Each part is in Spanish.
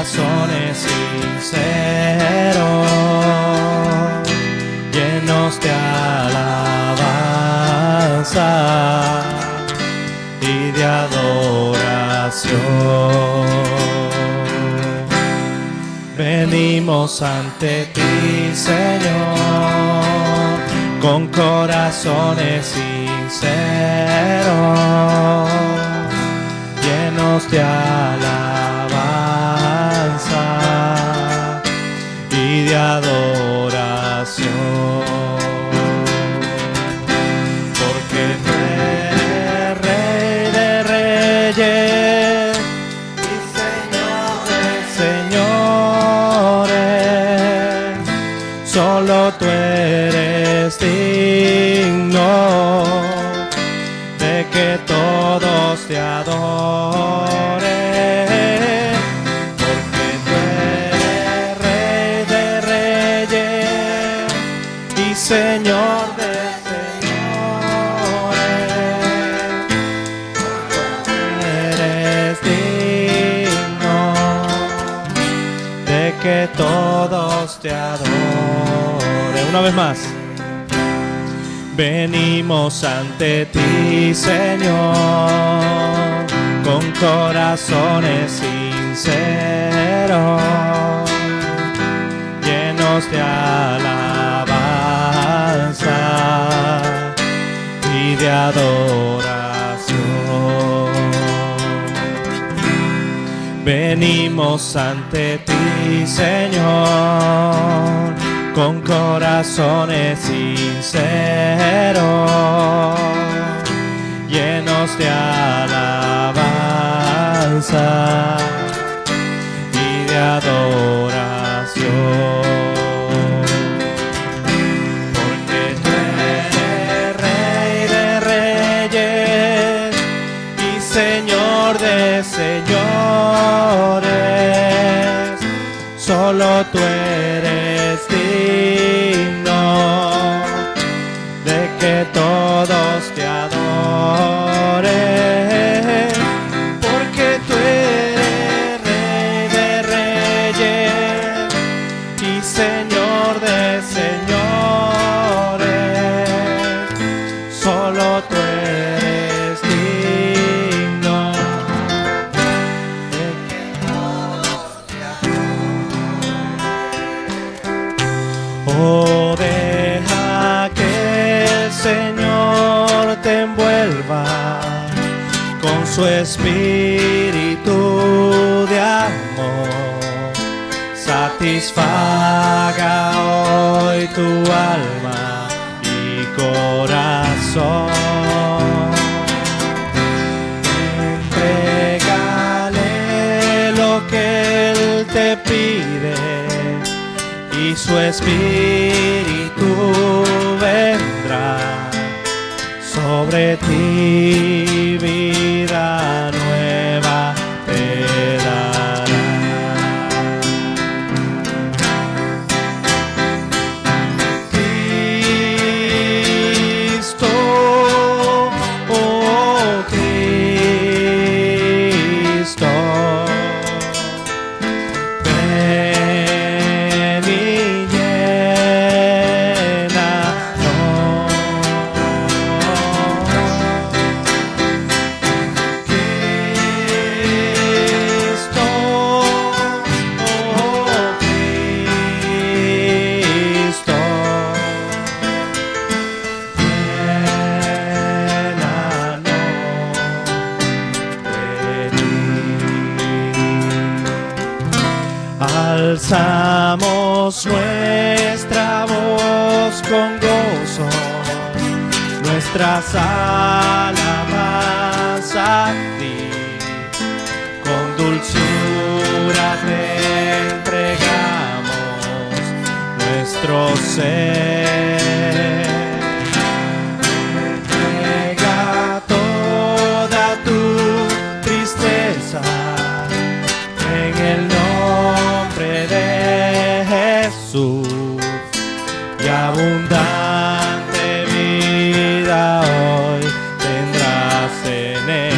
corazones sinceros, llenos de alabanza y de adoración. Venimos ante ti, Señor, con corazones sinceros, llenos de alabanza y de adoración. Porque tú eres Rey de Reyes y Señor de señores, solo tú eres digno de que todos te adoren, porque tú eres Rey de Reyes y Señor de señores, eres digno de que todos te adoren. Una vez más. Venimos ante ti, Señor, con corazones sinceros, llenos de alabanza y de adoración. Venimos ante ti, Señor, con corazones sinceros, llenos de alabanza y de adoración. Porque tú eres Rey de Reyes y Señor de señores, solo tú eres digno de que todos te adoren, porque tú eres Rey de Reyes y Señor de señores, solo tú eres digno de que todos te adoren. Oh, deja que el Señor te envuelva con su espíritu de amor, satisfaga hoy tu alma y corazón. Entrégale lo que Él te pide y su espíritu vendrá sobre ti, vida nueva te dará. Cristo, oh Cristo, ven y llénanos. Cristo, oh Cristo, alzamos nuestra voz con gozo, nuestras alabanzas a ti, con dulzura te entregamos nuestro ser. Entrega toda tu tristeza en el nombre de Jesús, y abundante vida hoy tendrás en Él.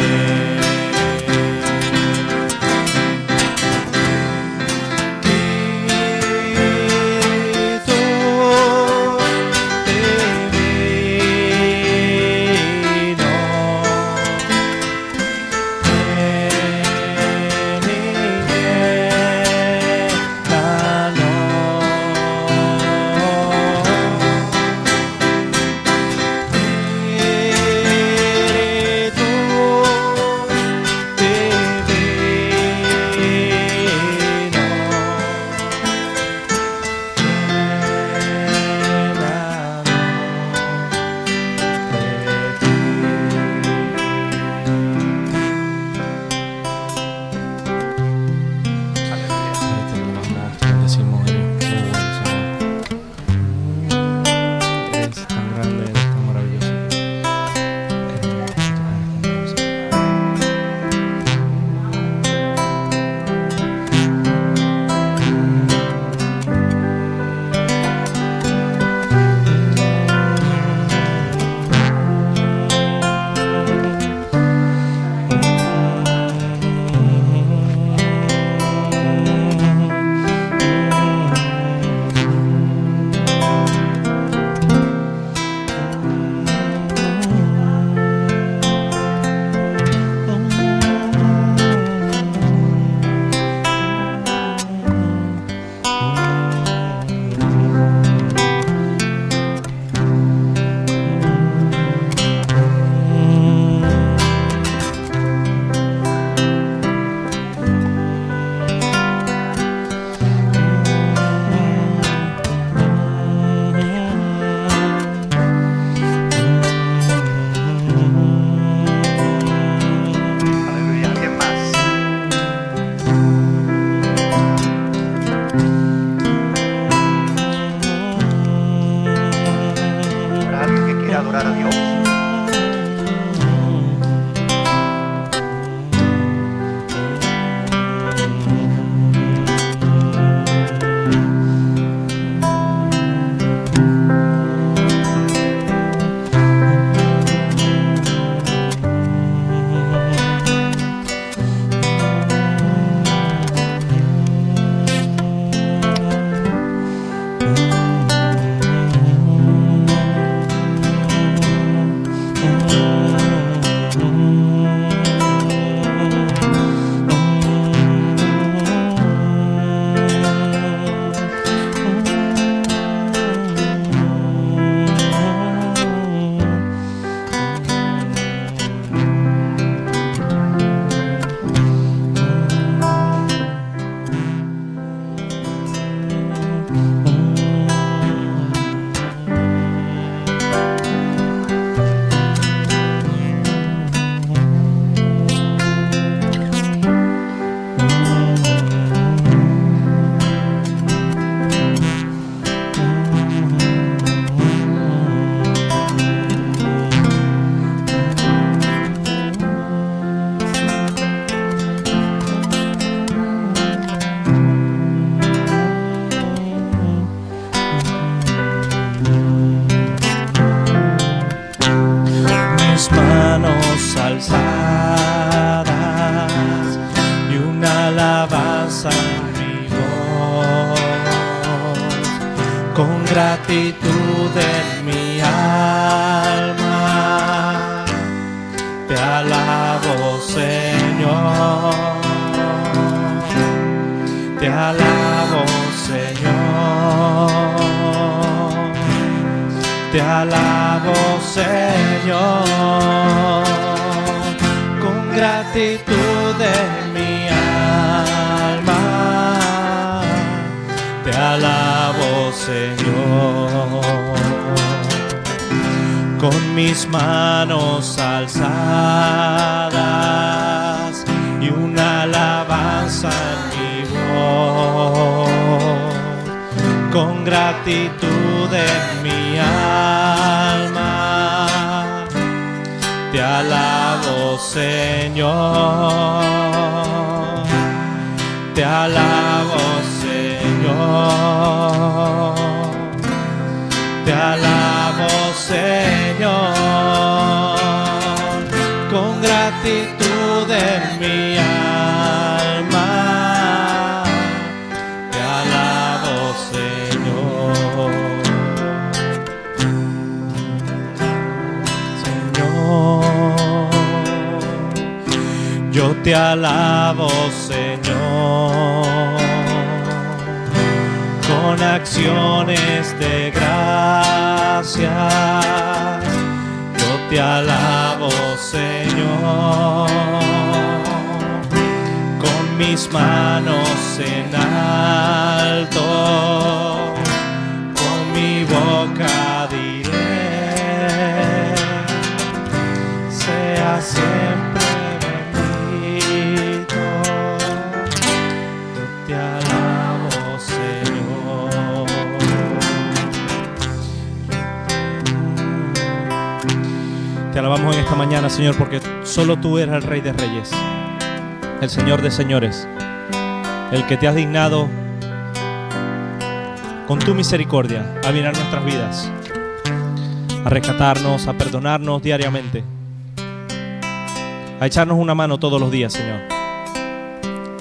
gratitud en mi alma, te alabo, Señor. Te alabo, Señor. Te alabo, Señor. Con gratitud en mi alma, te alabo, Señor. Con mis manos alzadas y una alabanza en mi voz, con gratitud en mi alma, te alabo, Señor. Te alabo, Señor. Te alabo, Señor. Con gratitud en mi alma, te alabo, Señor. Señor, yo te alabo, Señor, con acciones de gracias. Yo te alabo, Señor, con mis manos en alto, con mi boca diré, sea siempre bendito. Yo te alabo, Señor. Te alabamos en esta mañana, Señor, porque solo tú eres el Rey de Reyes, el Señor de señores, el que te has dignado con tu misericordia a mirar nuestras vidas, a rescatarnos, a perdonarnos diariamente, a echarnos una mano todos los días, Señor.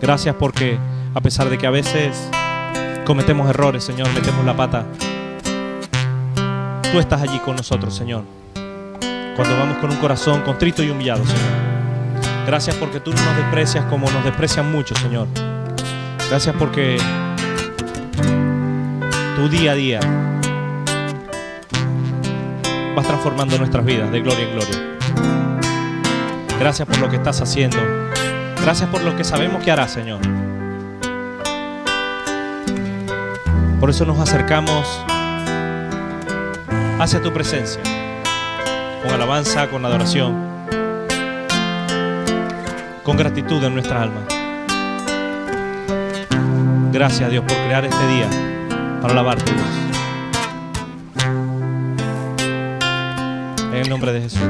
Gracias porque a pesar de que a veces cometemos errores, Señor, metemos la pata, tú estás allí con nosotros, Señor, cuando vamos con un corazón contrito y humillado, Señor. Gracias porque tú no nos desprecias como nos desprecian muchos, Señor. Gracias porque tú día a día vas transformando nuestras vidas de gloria en gloria. Gracias por lo que estás haciendo. Gracias por lo que sabemos que harás, Señor. Por eso nos acercamos hacia tu presencia, con alabanza, con adoración, con gratitud en nuestra alma. Gracias, Dios, por crear este día para alabarte, Dios. En el nombre de Jesús.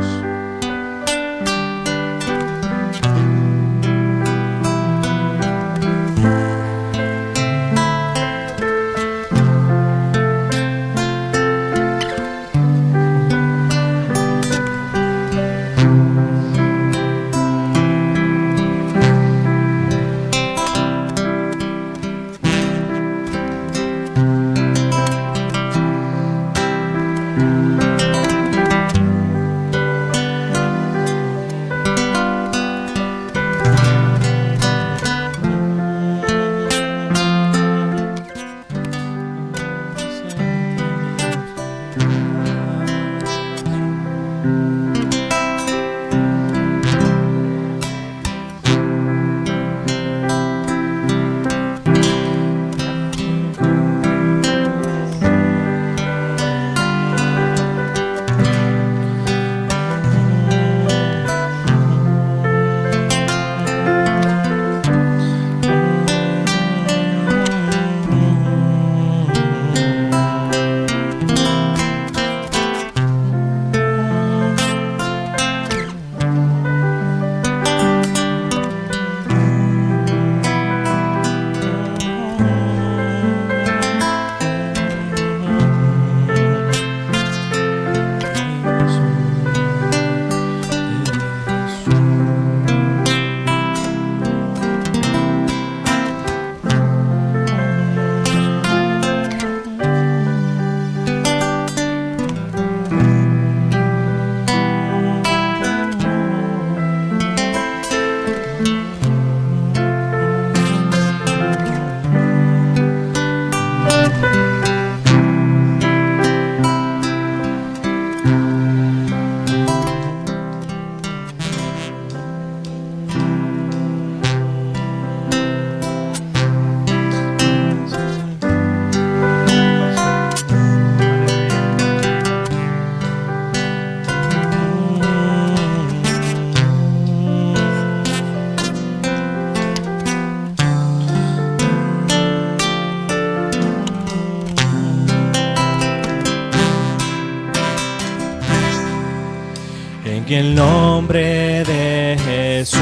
el nombre de Jesús.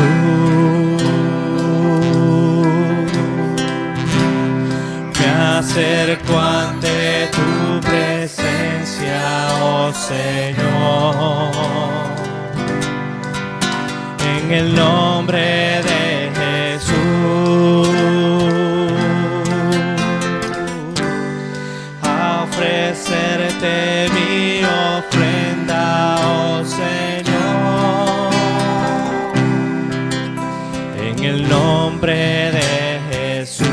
Me acerco ante tu presencia, oh Señor. En el nombre de Jesús, a ofrecerte mi ofrenda, oh Señor. En el nombre de Jesús,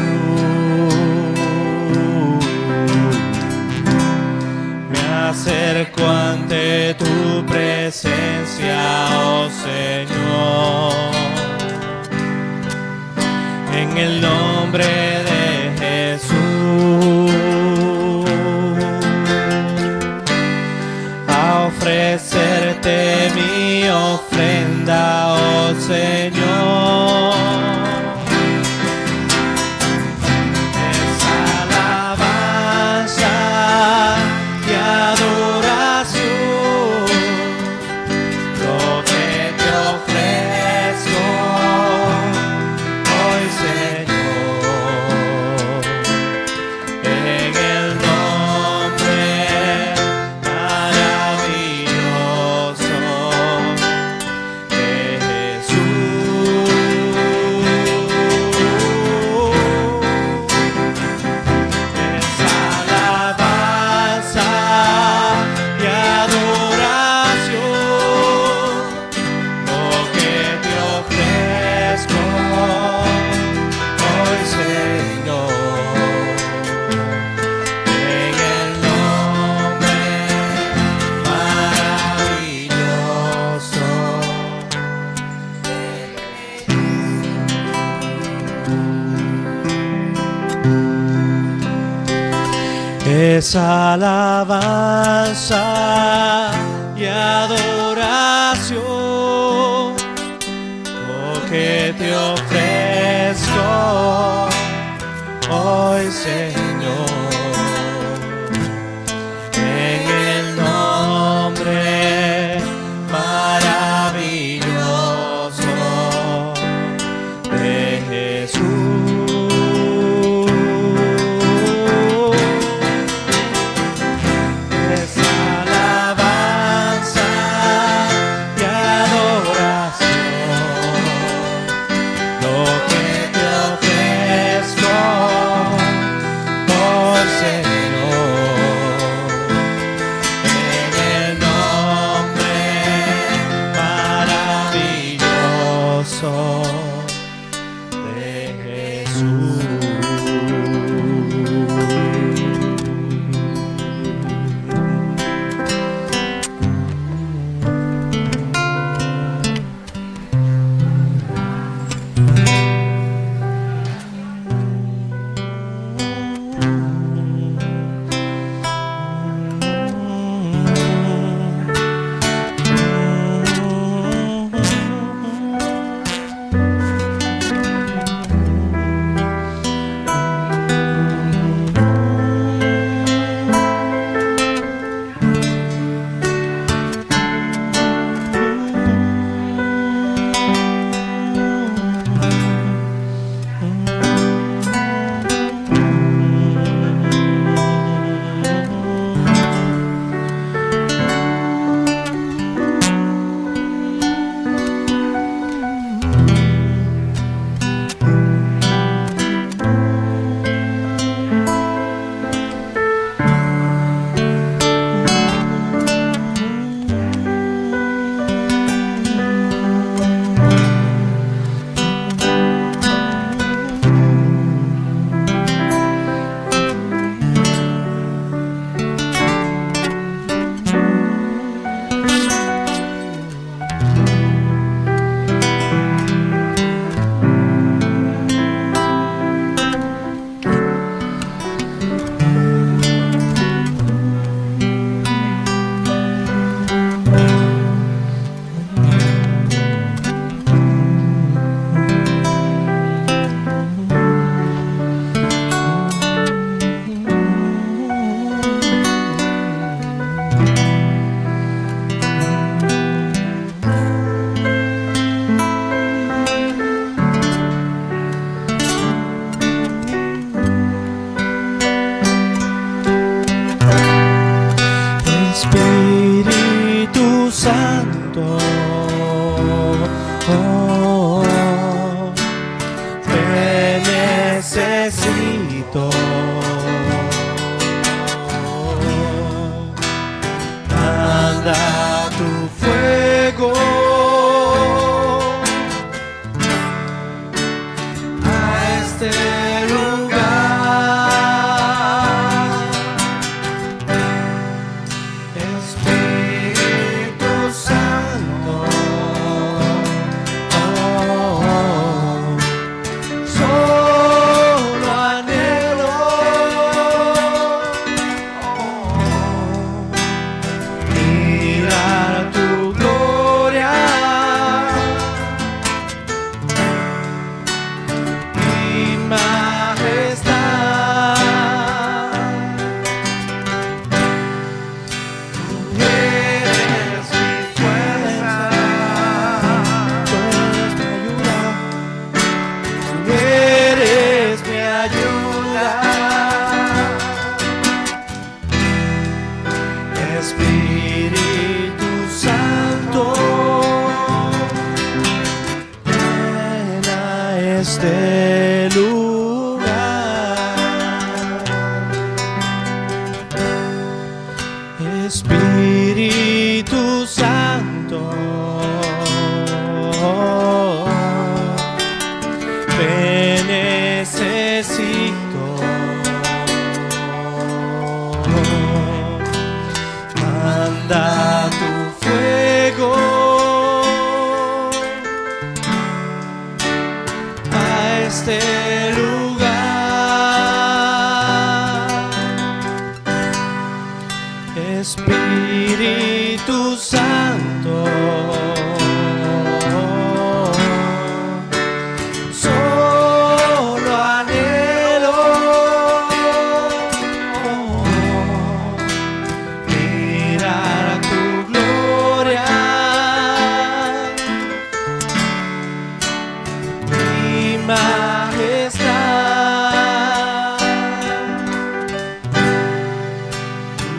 me acerco ante tu presencia, oh Señor. En el nombre de Jesús, a ofrecerte mi ofrenda, oh Señor. Es alabanza y adoración lo que te ofrezco hoy, Señor. En el nombre maravilloso de Jesús. Es alabanza y adoración lo que te ofrezco hoy, Señor. En el nombre maravilloso es alabanza y adoración lo que te ofrezco hoy, Señor. En el nombre maravilloso de Jesús. Es alabanza y adoración lo que te ofrezco, oh Señor. En el nombre maravilloso de Jesús. necesito. Manda tu fuego a este lugar. Espíritu Santo, solo anhelo mirar tu gloria y majestad. Tú eres mi fuerza, tú eres mi ayuda, tú eres mi ayuda. Espíritu Santo, llena este lugar. Espíritu Santo, te necesito. Manda tu fuego a este lugar. Espíritu Santo, solo anhelo mirar tu gloria y majestad.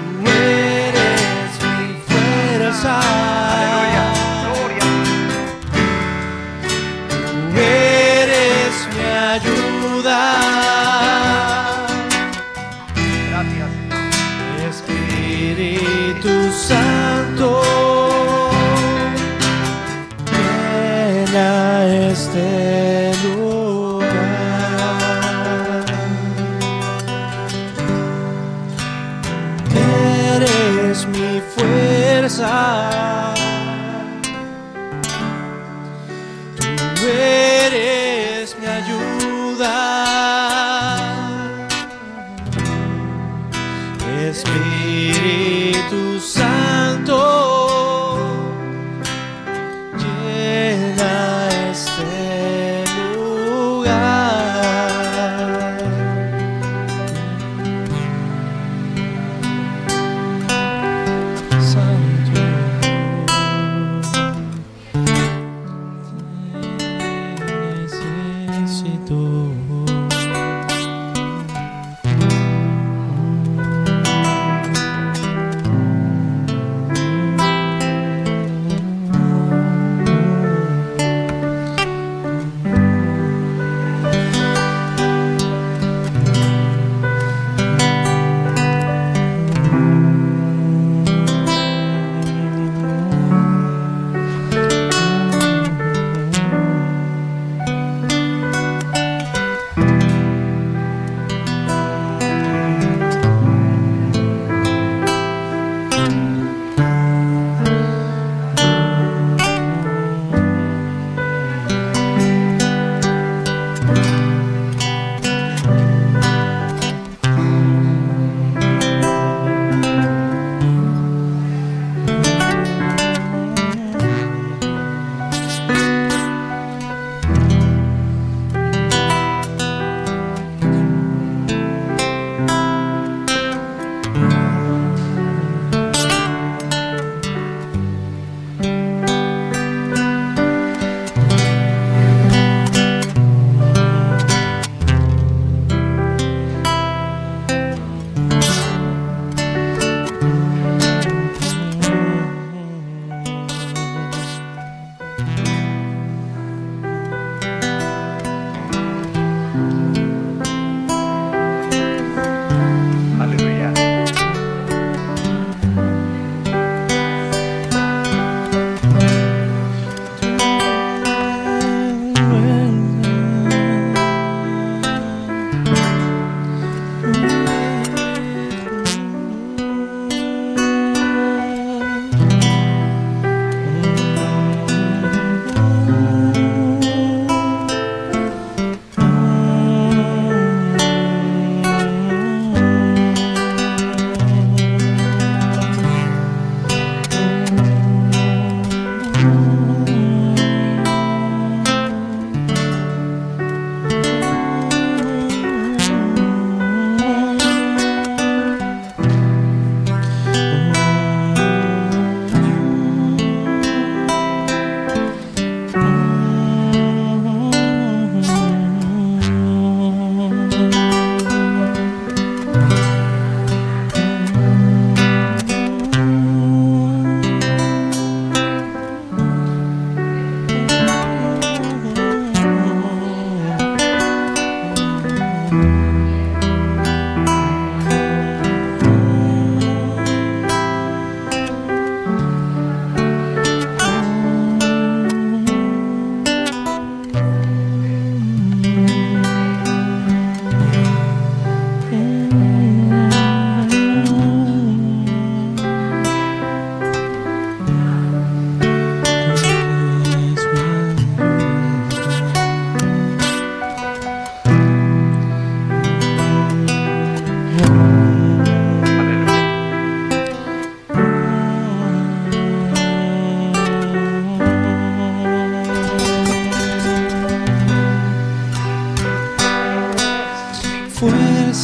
Tú eres mi fuerza, tú eres mi ayuda. Espíritu Santo, llena este lugar. Eres mi fuerza, tú eres mi ayuda. Espíritu Santo, llena este lugar. Santo, te necesito.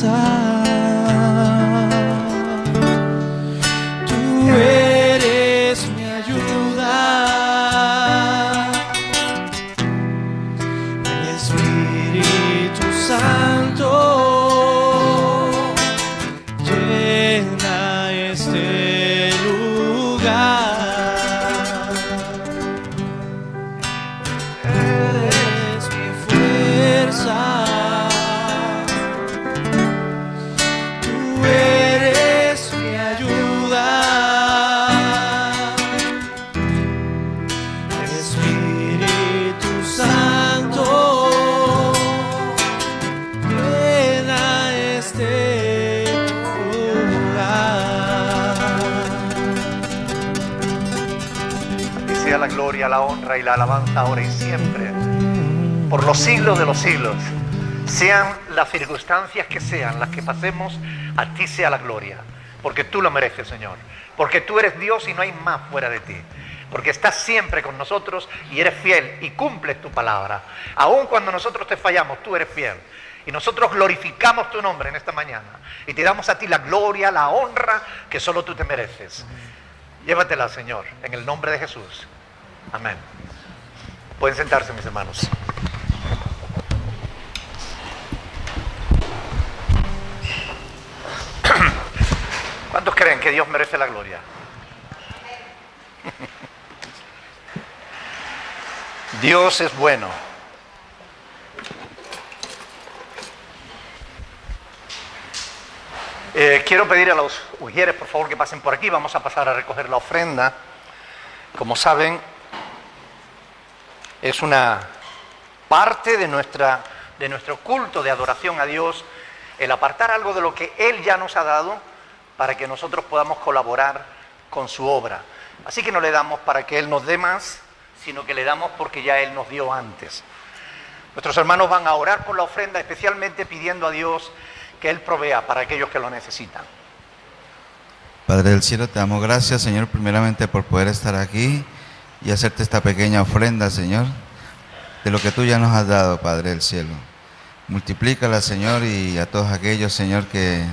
Tú eres mi ayuda. Espíritu Santo, llena este lugar. Eres mi fuerza. Tú eres mi ayuda. Espíritu Santo, llena este lugar. Que sea la gloria, la honra y la alabanza ahora y siempre, por los siglos de los siglos. Sean las circunstancias que sean las que pasemos, a ti sea la gloria, porque tú lo mereces, Señor, porque tú eres Dios y no hay más fuera de ti, porque estás siempre con nosotros y eres fiel y cumples tu palabra. Aun cuando nosotros te fallamos, tú eres fiel, y nosotros glorificamos tu nombre en esta mañana y te damos a ti la gloria, la honra que solo tú te mereces. Llévatela, Señor, en el nombre de Jesús. Amén. Pueden sentarse, mis hermanos. ¿Cuántos creen que Dios merece la gloria? Dios es bueno. Quiero pedir a los ujieres, por favor, que pasen por aquí. Vamos a pasar a recoger la ofrenda. Como saben, es una parte de nuestro culto de adoración a Dios, el apartar algo de lo que Él ya nos ha dado para que nosotros podamos colaborar con su obra. Así que no le damos para que Él nos dé más, sino que le damos porque ya Él nos dio antes. Nuestros hermanos van a orar por la ofrenda, especialmente pidiendo a Dios que Él provea para aquellos que lo necesitan. Padre del cielo, te damos gracias, Señor, primeramente por poder estar aquí y hacerte esta pequeña ofrenda, Señor, de lo que tú ya nos has dado, Padre del cielo. Multiplícala, Señor, y a todos aquellos, Señor, que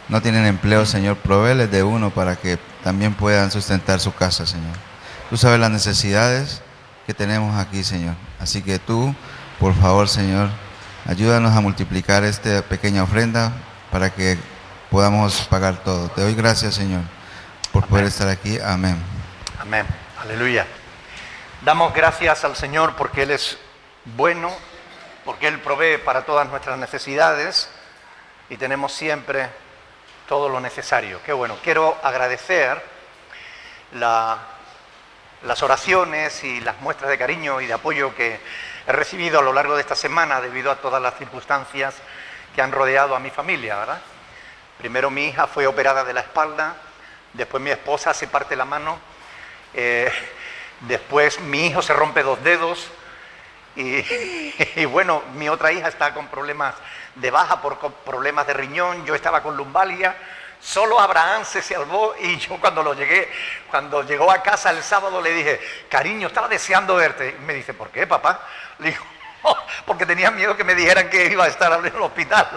no tienen empleo, Señor, provéeles de uno para que también puedan sustentar su casa, Señor. Tú sabes las necesidades que tenemos aquí, Señor. Así que tú, por favor, Señor, ayúdanos a multiplicar esta pequeña ofrenda para que podamos pagar todo. Te doy gracias, Señor, por poder estar aquí. Amén. Amén. Aleluya. Damos gracias al Señor porque Él es bueno, porque Él provee para todas nuestras necesidades y tenemos siempre todo lo necesario. Qué bueno. Quiero agradecer las oraciones y las muestras de cariño y de apoyo que he recibido a lo largo de esta semana debido a todas las circunstancias que han rodeado a mi familia, ¿verdad? Primero mi hija fue operada de la espalda, después mi esposa se parte la mano, después mi hijo se rompe 2 dedos y bueno, mi otra hija está con problemas de baja por problemas de riñón, yo estaba con lumbalgia. Solo Abraham se salvó y yo cuando llegó a casa el sábado le dije, cariño, estaba deseando verte. Y me dice, ¿por qué, papá? Le digo, oh, porque tenía miedo que me dijeran que iba a estar en el hospital,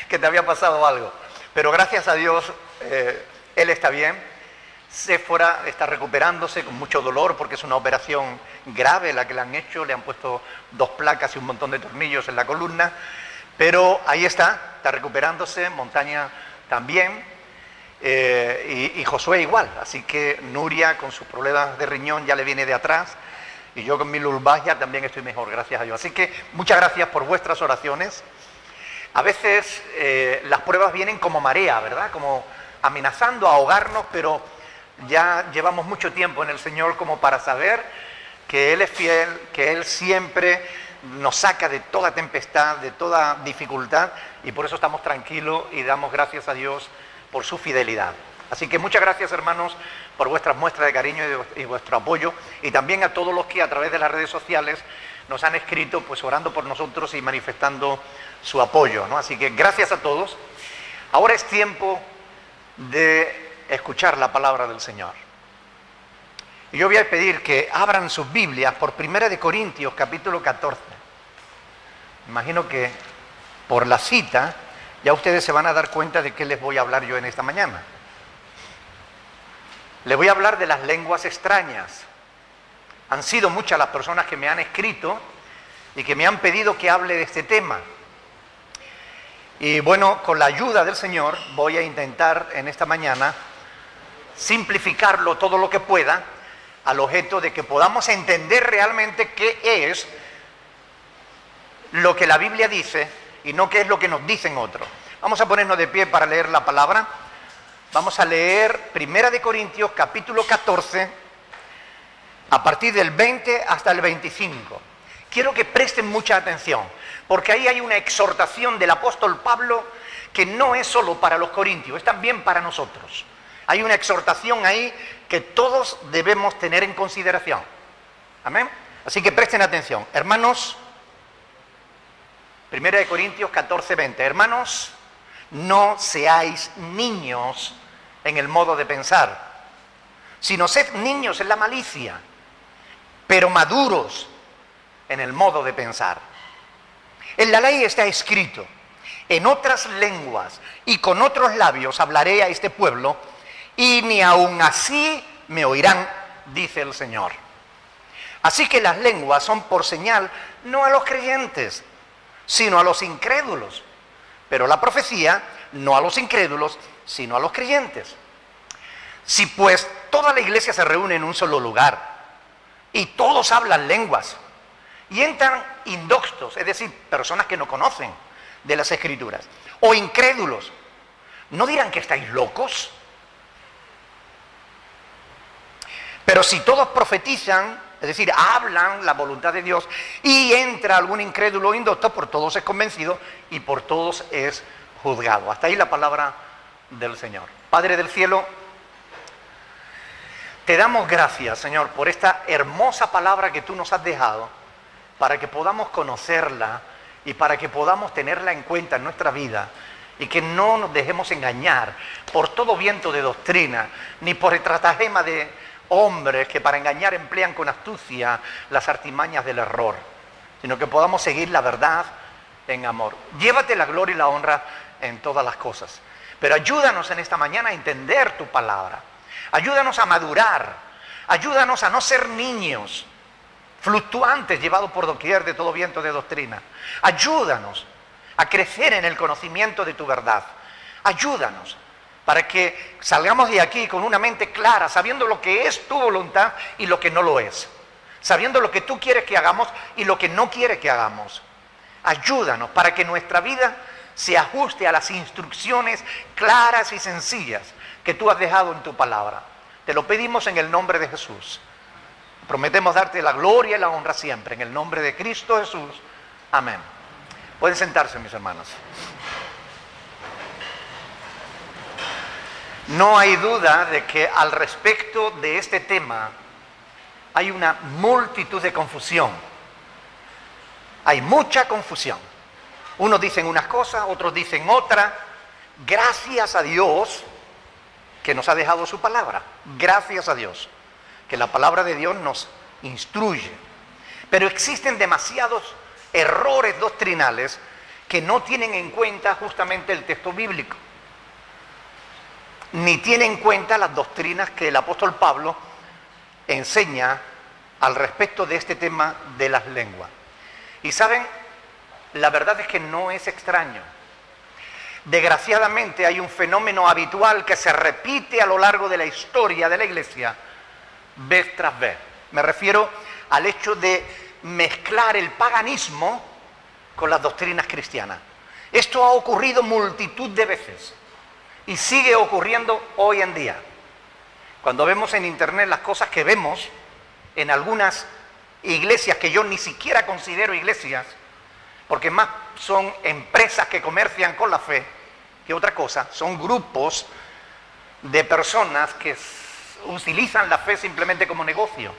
que te había pasado algo. Pero gracias a Dios, él está bien. Séfora está recuperándose con mucho dolor porque es una operación grave la que le han hecho. Le han puesto 2 placas y un montón de tornillos en la columna. Pero ahí está recuperándose. Montaña también. Y Josué igual, así que Nuria con sus problemas de riñón ya le viene de atrás y yo con mi lumbalgia también estoy mejor, gracias a Dios. Así que muchas gracias por vuestras oraciones. A veces las pruebas vienen como marea, ¿verdad? Como amenazando a ahogarnos, pero ya llevamos mucho tiempo en el Señor como para saber que Él es fiel, que Él siempre nos saca de toda tempestad, de toda dificultad, y por eso estamos tranquilos y damos gracias a Dios por su fidelidad. Así que muchas gracias, hermanos, por vuestras muestras de cariño y vuestro apoyo, y también a todos los que a través de las redes sociales nos han escrito, pues orando por nosotros y manifestando su apoyo, ¿no? Así que gracias a todos. Ahora es tiempo de escuchar la palabra del Señor. Y yo voy a pedir que abran sus Biblias por 1 de Corintios, capítulo 14. Imagino que por la cita Ya ustedes se van a dar cuenta de qué les voy a hablar yo en esta mañana. Les voy a hablar de las lenguas extrañas. Han sido muchas las personas que me han escrito y que me han pedido que hable de este tema. Y bueno, con la ayuda del Señor voy a intentar en esta mañana simplificarlo todo lo que pueda al objeto de que podamos entender realmente qué es lo que la Biblia dice y no qué es lo que nos dicen otros. Vamos a ponernos de pie para leer la palabra. Vamos a leer 1 Corintios capítulo 14, a partir del 20 hasta el 25. Quiero que presten mucha atención, porque ahí hay una exhortación del apóstol Pablo que no es solo para los corintios, es también para nosotros. Hay una exhortación ahí que todos debemos tener en consideración. Amén. Así que presten atención. Hermanos, 1 Corintios 14, 20. Hermanos, no seáis niños en el modo de pensar, sino sed niños en la malicia, pero maduros en el modo de pensar. En la ley está escrito: en otras lenguas y con otros labios hablaré a este pueblo, y ni aun así me oirán, dice el Señor. Así que las lenguas son por señal no a los creyentes, sino a los incrédulos. Pero la profecía no a los incrédulos, sino a los creyentes. Si pues toda la iglesia se reúne en un solo lugar y todos hablan lenguas y entran indoctos, es decir, personas que no conocen de las Escrituras, o incrédulos, ¿no dirán que estáis locos? Pero si todos profetizan, es decir, hablan la voluntad de Dios, y entra algún incrédulo o indocto, por todos es convencido y por todos es juzgado. Hasta ahí la palabra del Señor. Padre del cielo, te damos gracias, Señor, por esta hermosa palabra que tú nos has dejado, para que podamos conocerla y para que podamos tenerla en cuenta en nuestra vida, y que no nos dejemos engañar por todo viento de doctrina, ni por estratagema de hombres que para engañar emplean con astucia las artimañas del error, sino que podamos seguir la verdad en amor. Llévate la gloria y la honra en todas las cosas, pero ayúdanos en esta mañana a entender tu palabra, ayúdanos a madurar, ayúdanos a no ser niños fluctuantes llevados por doquier de todo viento de doctrina. Ayúdanos a crecer en el conocimiento de tu verdad. Ayúdanos para que salgamos de aquí con una mente clara, sabiendo lo que es tu voluntad y lo que no lo es, sabiendo lo que tú quieres que hagamos y lo que no quieres que hagamos. Ayúdanos para que nuestra vida se ajuste a las instrucciones claras y sencillas que tú has dejado en tu palabra. Te lo pedimos en el nombre de Jesús. Prometemos darte la gloria y la honra siempre, en el nombre de Cristo Jesús. Amén. Pueden sentarse, mis hermanos. No hay duda de que al respecto de este tema hay una multitud de confusión. Hay mucha confusión. Unos dicen unas cosas, otros dicen otras. Gracias a Dios que nos ha dejado su palabra. Gracias a Dios que la palabra de Dios nos instruye. Pero existen demasiados errores doctrinales que no tienen en cuenta justamente el texto bíblico, ni tienen en cuenta las doctrinas que el apóstol Pablo enseña al respecto de este tema de las lenguas. Y saben, la verdad es que no es extraño. Desgraciadamente hay un fenómeno habitual que se repite a lo largo de la historia de la iglesia, vez tras vez. Me refiero al hecho de mezclar el paganismo con las doctrinas cristianas. Esto ha ocurrido multitud de veces y sigue ocurriendo hoy en día. Cuando vemos en internet las cosas que vemos en algunas iglesias que yo ni siquiera considero iglesias, porque más son empresas que comercian con la fe que otra cosa, son grupos de personas que utilizan la fe simplemente como negocio.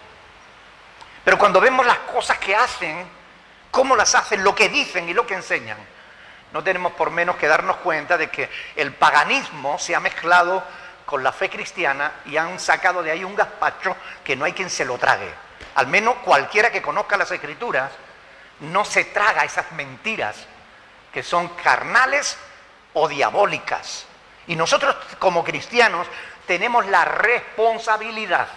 Pero cuando vemos las cosas que hacen, cómo las hacen, lo que dicen y lo que enseñan, no tenemos por menos que darnos cuenta de que el paganismo se ha mezclado con la fe cristiana y han sacado de ahí un gazpacho que no hay quien se lo trague. Al menos cualquiera que conozca las Escrituras no se traga esas mentiras que son carnales o diabólicas. Y nosotros como cristianos tenemos la responsabilidad,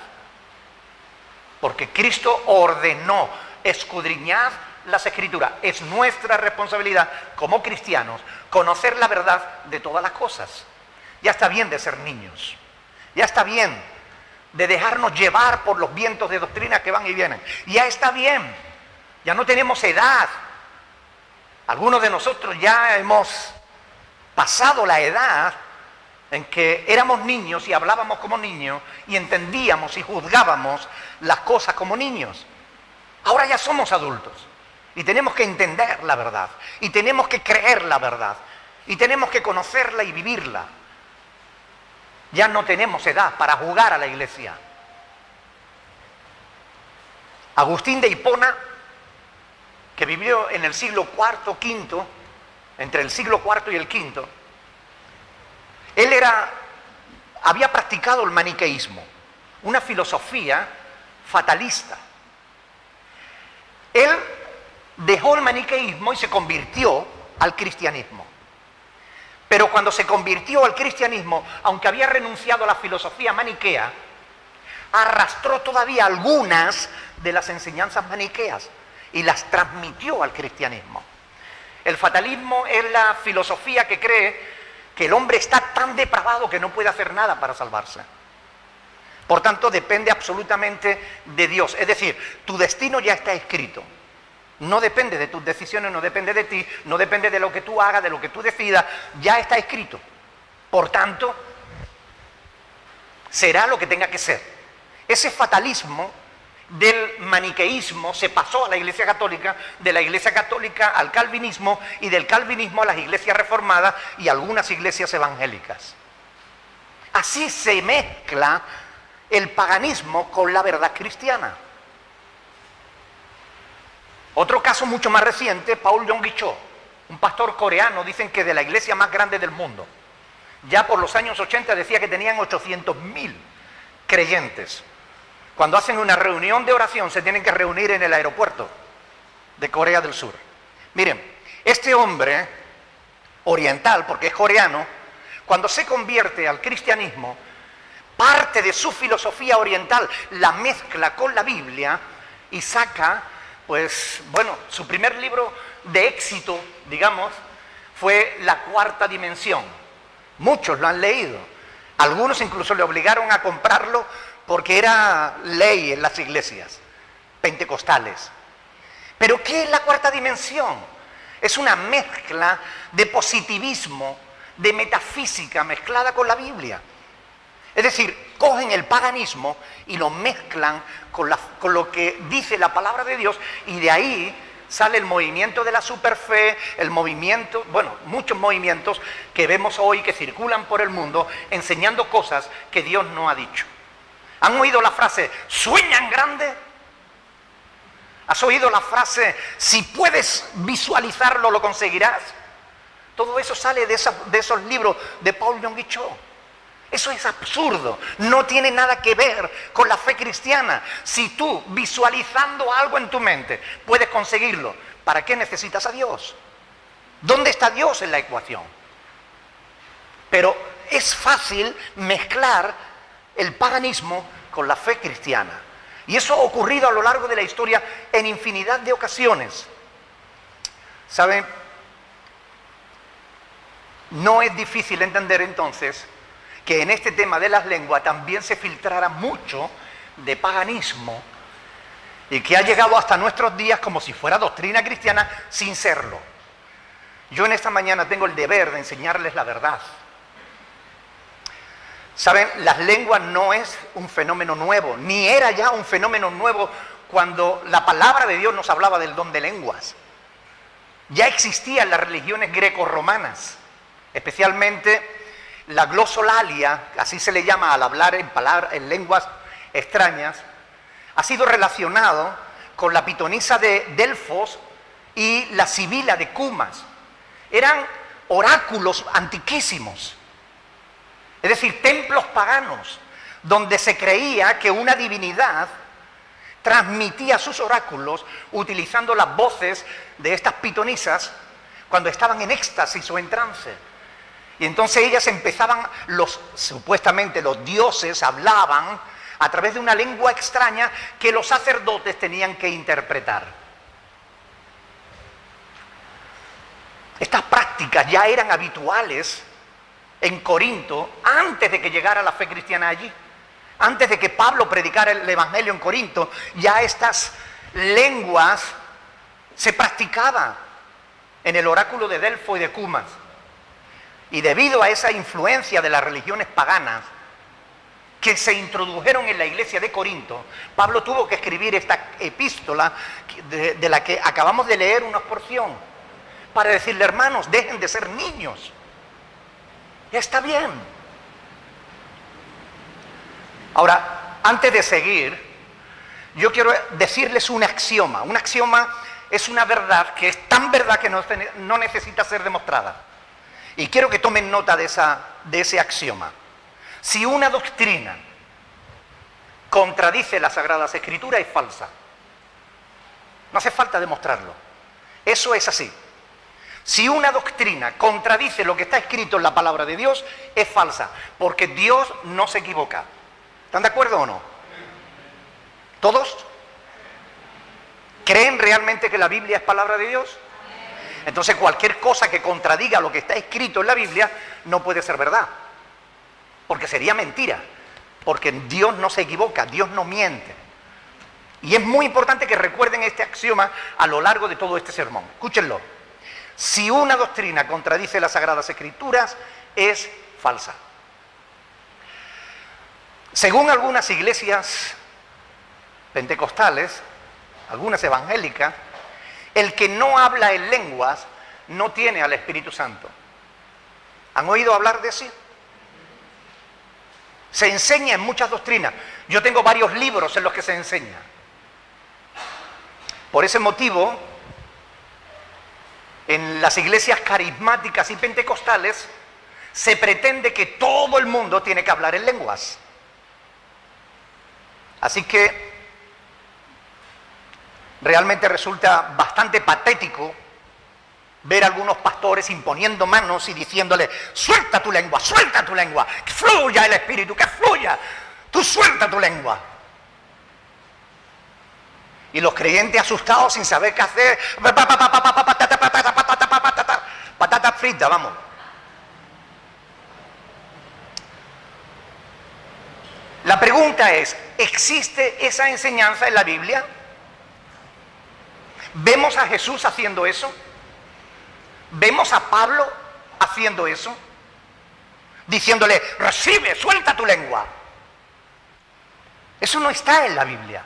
porque Cristo ordenó, escudriñad las Escrituras. Es nuestra responsabilidad como cristianos conocer la verdad de todas las cosas. Ya está bien de ser niños, ya está bien de dejarnos llevar por los vientos de doctrina que van y vienen, ya está bien, ya no tenemos edad. Algunos de nosotros ya hemos pasado la edad en que éramos niños y hablábamos como niños y entendíamos y juzgábamos las cosas como niños. Ahora ya somos adultos y tenemos que entender la verdad y tenemos que creer la verdad y tenemos que conocerla y vivirla. Ya no tenemos edad para jugar a la iglesia. Agustín de Hipona, que vivió en el siglo IV, V, entre el siglo IV y el V, él había practicado el maniqueísmo, una filosofía fatalista. Él dejó el maniqueísmo y se convirtió al cristianismo. Pero cuando se convirtió al cristianismo, aunque había renunciado a la filosofía maniquea, arrastró todavía algunas de las enseñanzas maniqueas y las transmitió al cristianismo. El fatalismo es la filosofía que cree que el hombre está tan depravado que no puede hacer nada para salvarse. Por tanto, depende absolutamente de Dios. Es decir, tu destino ya está escrito. No depende de tus decisiones, no depende de ti, no depende de lo que tú hagas, de lo que tú decidas, ya está escrito. Por tanto, será lo que tenga que ser. Ese fatalismo del maniqueísmo se pasó a la Iglesia Católica, de la Iglesia Católica al calvinismo y del calvinismo a las iglesias reformadas y algunas iglesias evangélicas. Así se mezcla el paganismo con la verdad cristiana. Otro caso mucho más reciente, Paul Yonggi-cho, un pastor coreano, dicen que de la iglesia más grande del mundo. Ya por los años 80 decía que tenían 800.000 creyentes. Cuando hacen una reunión de oración se tienen que reunir en el aeropuerto de Corea del Sur. Miren, este hombre oriental, porque es coreano, cuando se convierte al cristianismo, parte de su filosofía oriental la mezcla con la Biblia y saca, pues, bueno, su primer libro de éxito, digamos, fue La Cuarta Dimensión. Muchos lo han leído. Algunos incluso le obligaron a comprarlo porque era ley en las iglesias pentecostales. ¿Pero qué es la cuarta dimensión? Es una mezcla de positivismo, de metafísica mezclada con la Biblia. Es decir, cogen el paganismo y lo mezclan con lo que dice la palabra de Dios, y de ahí sale el movimiento de la superfe, el movimiento, bueno, muchos movimientos que vemos hoy que circulan por el mundo enseñando cosas que Dios no ha dicho. ¿Han oído la frase, sueñan grande? ¿Has oído la frase, si puedes visualizarlo, lo conseguirás? Todo eso sale de esos libros de Paul Yonggi-cho. Eso es absurdo, no tiene nada que ver con la fe cristiana. Si tú, visualizando algo en tu mente, puedes conseguirlo, ¿para qué necesitas a Dios? ¿Dónde está Dios en la ecuación? Pero es fácil mezclar el paganismo con la fe cristiana. Y eso ha ocurrido a lo largo de la historia en infinidad de ocasiones. ¿Saben? No es difícil entender entonces que en este tema de las lenguas también se filtrara mucho de paganismo y que ha llegado hasta nuestros días como si fuera doctrina cristiana sin serlo. Yo en esta mañana tengo el deber de enseñarles la verdad. ¿Saben? Las lenguas no es un fenómeno nuevo, ni era ya un fenómeno nuevo cuando la palabra de Dios nos hablaba del don de lenguas. Ya existían las religiones grecorromanas, especialmente la glosolalia, así se le llama al hablar en lenguas extrañas, ha sido relacionado con la pitonisa de Delfos y la sibila de Cumas. Eran oráculos antiquísimos, es decir, templos paganos, donde se creía que una divinidad transmitía sus oráculos utilizando las voces de estas pitonisas cuando estaban en éxtasis o en trance. Y entonces ellas empezaban, supuestamente los dioses hablaban a través de una lengua extraña que los sacerdotes tenían que interpretar. Estas prácticas ya eran habituales en Corinto antes de que llegara la fe cristiana allí. Antes de que Pablo predicara el Evangelio en Corinto, ya estas lenguas se practicaban en el oráculo de Delfo y de Cumas. Y debido a esa influencia de las religiones paganas que se introdujeron en la iglesia de Corinto, Pablo tuvo que escribir esta epístola de la que acabamos de leer una porción, para decirle, hermanos, dejen de ser niños. Ya está bien. Ahora, antes de seguir, yo quiero decirles un axioma. Un axioma es una verdad que es tan verdad que no necesita ser demostrada. Y quiero que tomen nota de ese axioma. Si una doctrina contradice las Sagradas Escrituras, es falsa. No hace falta demostrarlo. Eso es así. Si una doctrina contradice lo que está escrito en la palabra de Dios, es falsa, porque Dios no se equivoca. ¿Están de acuerdo o no? ¿Todos? ¿Creen realmente que la Biblia es palabra de Dios? Entonces cualquier cosa que contradiga lo que está escrito en la Biblia no puede ser verdad, porque sería mentira, porque Dios no se equivoca, Dios no miente. Y es muy importante que recuerden este axioma a lo largo de todo este sermón. Escúchenlo. Si una doctrina contradice las Sagradas Escrituras, es falsa. Según algunas iglesias pentecostales, algunas evangélicas, el que no habla en lenguas no tiene al Espíritu Santo. ¿Han oído hablar de eso? Se enseña en muchas doctrinas. Yo tengo varios libros en los que se enseña. Por ese motivo, en las iglesias carismáticas y pentecostales se pretende que todo el mundo tiene que hablar en lenguas. Así que realmente resulta bastante patético ver a algunos pastores imponiendo manos y diciéndole, suelta tu lengua, que fluya el Espíritu, que fluya, tú suelta tu lengua. Y los creyentes asustados sin saber qué hacer, patata frita, vamos. La pregunta es, ¿existe esa enseñanza en la Biblia? ¿Vemos a Jesús haciendo eso? ¿Vemos a Pablo haciendo eso? Diciéndole, recibe, suelta tu lengua. Eso no está en la Biblia.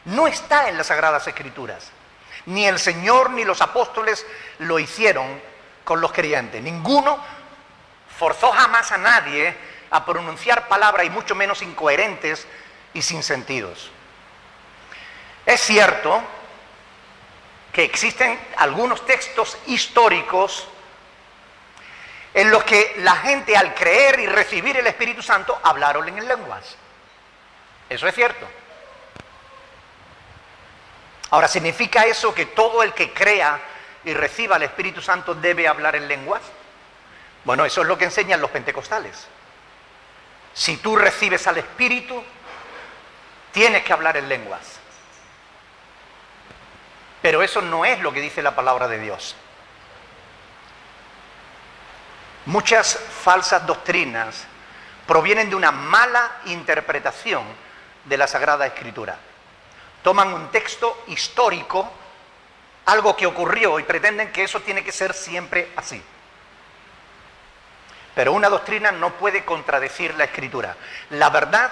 No está en las Sagradas Escrituras. Ni el Señor ni los apóstoles lo hicieron con los creyentes. Ninguno forzó jamás a nadie a pronunciar palabras, y mucho menos incoherentes y sin sentidos. Es cierto que existen algunos textos históricos en los que la gente, al creer y recibir el Espíritu Santo, hablaron en lenguas. Eso es cierto. Ahora, ¿significa eso que todo el que crea y reciba el Espíritu Santo debe hablar en lenguas? Bueno, eso es lo que enseñan los pentecostales. Si tú recibes al Espíritu, tienes que hablar en lenguas. Pero eso no es lo que dice la palabra de Dios. Muchas falsas doctrinas provienen de una mala interpretación de la Sagrada Escritura. Toman un texto histórico, algo que ocurrió, y pretenden que eso tiene que ser siempre así. Pero una doctrina no puede contradecir la Escritura. La verdad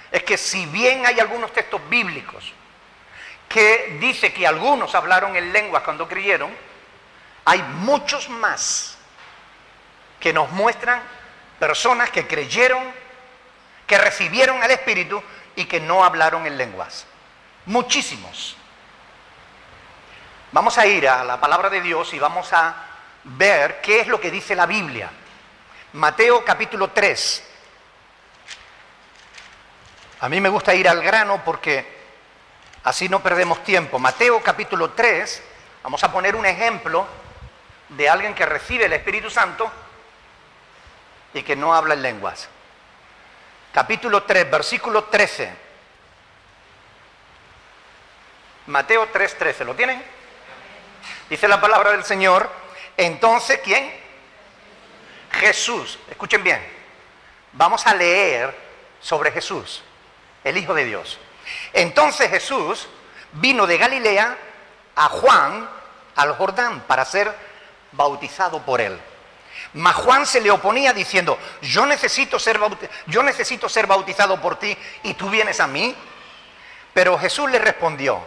es que si bien hay algunos textos bíblicos que dice que algunos hablaron en lenguas cuando creyeron, hay muchos más que nos muestran personas que creyeron, que recibieron al Espíritu y que no hablaron en lenguas. Muchísimos. Vamos a ir a la palabra de Dios y vamos a ver qué es lo que dice la Biblia. Mateo capítulo 3. A mí me gusta ir al grano porque así no perdemos tiempo. Mateo capítulo 3, vamos a poner un ejemplo de alguien que recibe el Espíritu Santo y que no habla en lenguas. Capítulo 3, versículo 13. Mateo 3:13, ¿lo tienen? Dice la palabra del Señor, entonces, ¿quién? Jesús. Escuchen bien, vamos a leer sobre Jesús, el Hijo de Dios. Entonces Jesús vino de Galilea a Juan, al Jordán, para ser bautizado por él. Mas Juan se le oponía diciendo, yo necesito ser bautizado por ti y tú vienes a mí. Pero Jesús le respondió,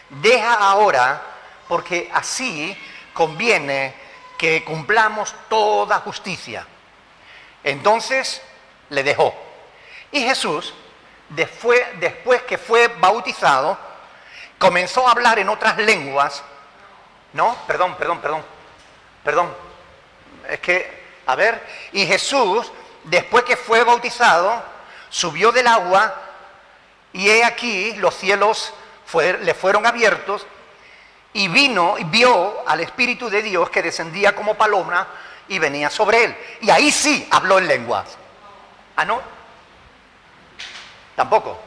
deja ahora, porque así conviene que cumplamos toda justicia. Entonces le dejó. Y Jesús, después que fue bautizado, comenzó a hablar en otras lenguas. No, perdón. Es que, a ver, y Jesús, después que fue bautizado, subió del agua, y he aquí los cielos le fueron abiertos, y vio al Espíritu de Dios que descendía como paloma y venía sobre él. Y ahí sí habló en lenguas. ¿Ah, no? Tampoco.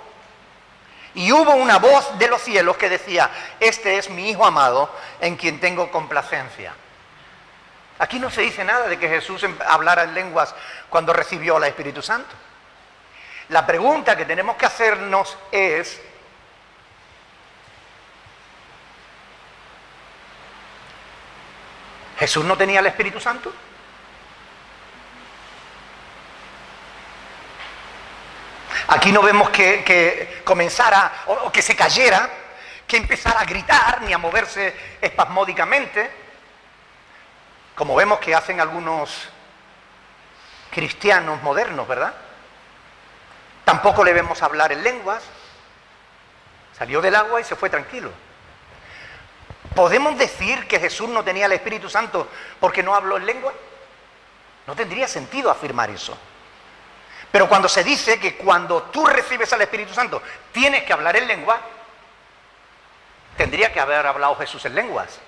Y hubo una voz de los cielos que decía, este es mi Hijo amado, en quien tengo complacencia. Aquí no se dice nada de que Jesús hablara en lenguas cuando recibió al Espíritu Santo. La pregunta que tenemos que hacernos es, ¿Jesús no tenía el Espíritu Santo? Aquí no vemos que comenzara o que se cayera, que empezara a gritar ni a moverse espasmódicamente, como vemos que hacen algunos cristianos modernos, ¿verdad? Tampoco le vemos hablar en lenguas. Salió del agua y se fue tranquilo. ¿Podemos decir que Jesús no tenía el Espíritu Santo porque no habló en lengua? No tendría sentido afirmar eso. Pero cuando se dice que cuando tú recibes al Espíritu Santo tienes que hablar en lengua, tendría que haber hablado Jesús en lenguas.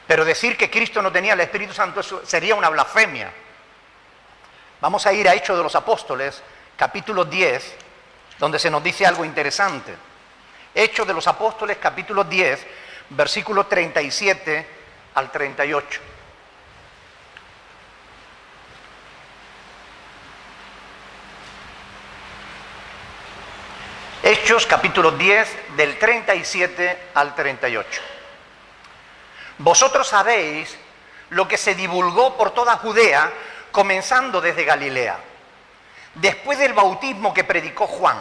Pero decir que Cristo no tenía el Espíritu Santo, eso sería una blasfemia. Vamos a ir a Hechos de los Apóstoles, capítulo 10, donde se nos dice algo interesante. Hechos de los Apóstoles, capítulo 10, versículo 37 al 38. Hechos, capítulo 10, del 37 al 38. Vosotros sabéis lo que se divulgó por toda Judea, comenzando desde Galilea, después del bautismo que predicó Juan,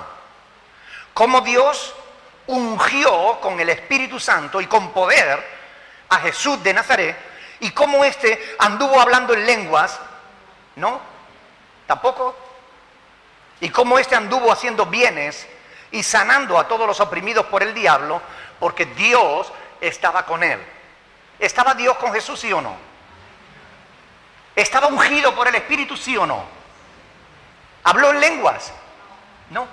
cómo Dios ungió con el Espíritu Santo y con poder a Jesús de Nazaret, y cómo éste anduvo hablando en lenguas, ¿no? Tampoco. Y cómo éste anduvo haciendo bienes y sanando a todos los oprimidos por el diablo, porque Dios estaba con él. ¿Estaba Dios con Jesús, sí o no? ¿Estaba ungido por el Espíritu, sí o no? ¿Habló en lenguas? No.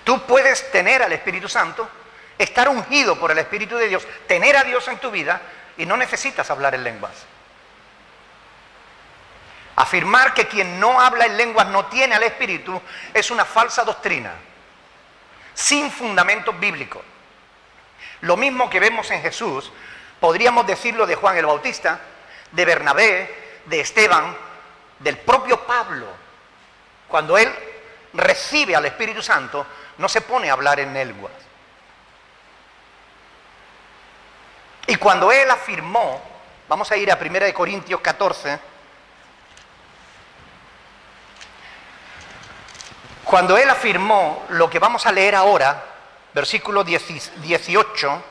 Tú puedes tener al Espíritu Santo, estar ungido por el Espíritu de Dios, tener a Dios en tu vida y no necesitas hablar en lenguas. Afirmar que quien no habla en lenguas no tiene al Espíritu es una falsa doctrina, sin fundamentos bíblicos. Lo mismo que vemos en Jesús, podríamos decirlo de Juan el Bautista, de Bernabé, de Esteban, del propio Pablo. Cuando él recibe al Espíritu Santo, no se pone a hablar en lenguas. Y cuando él afirmó, vamos a ir a 1 Corintios 14, cuando él afirmó lo que vamos a leer ahora, versículos 18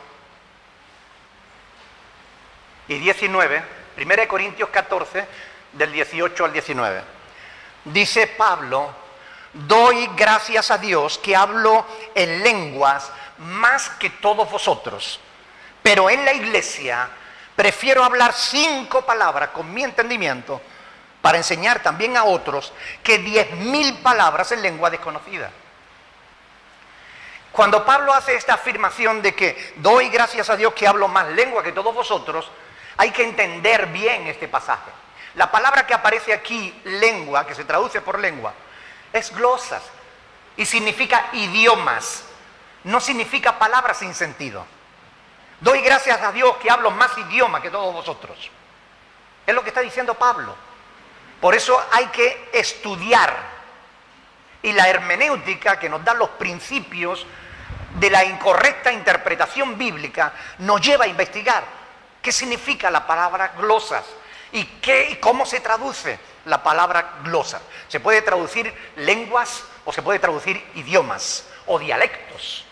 y 19, 1 Corintios 14, del 18 al 19. Dice Pablo, doy gracias a Dios que hablo en lenguas más que todos vosotros, pero en la iglesia prefiero hablar 5 palabras con mi entendimiento para enseñar también a otros que 10.000 palabras en lengua desconocida. Cuando Pablo hace esta afirmación de que doy gracias a Dios que hablo más lengua que todos vosotros, hay que entender bien este pasaje. La palabra que aparece aquí, lengua, que se traduce por lengua, es glosas y significa idiomas, no significa palabras sin sentido. Doy gracias a Dios que hablo más idiomas que todos vosotros. Es lo que está diciendo Pablo. Por eso hay que estudiar. Y la hermenéutica, que nos da los principios de la incorrecta interpretación bíblica, nos lleva a investigar qué significa la palabra glosas y cómo se traduce la palabra glosas. Se puede traducir lenguas o se puede traducir idiomas o dialectos.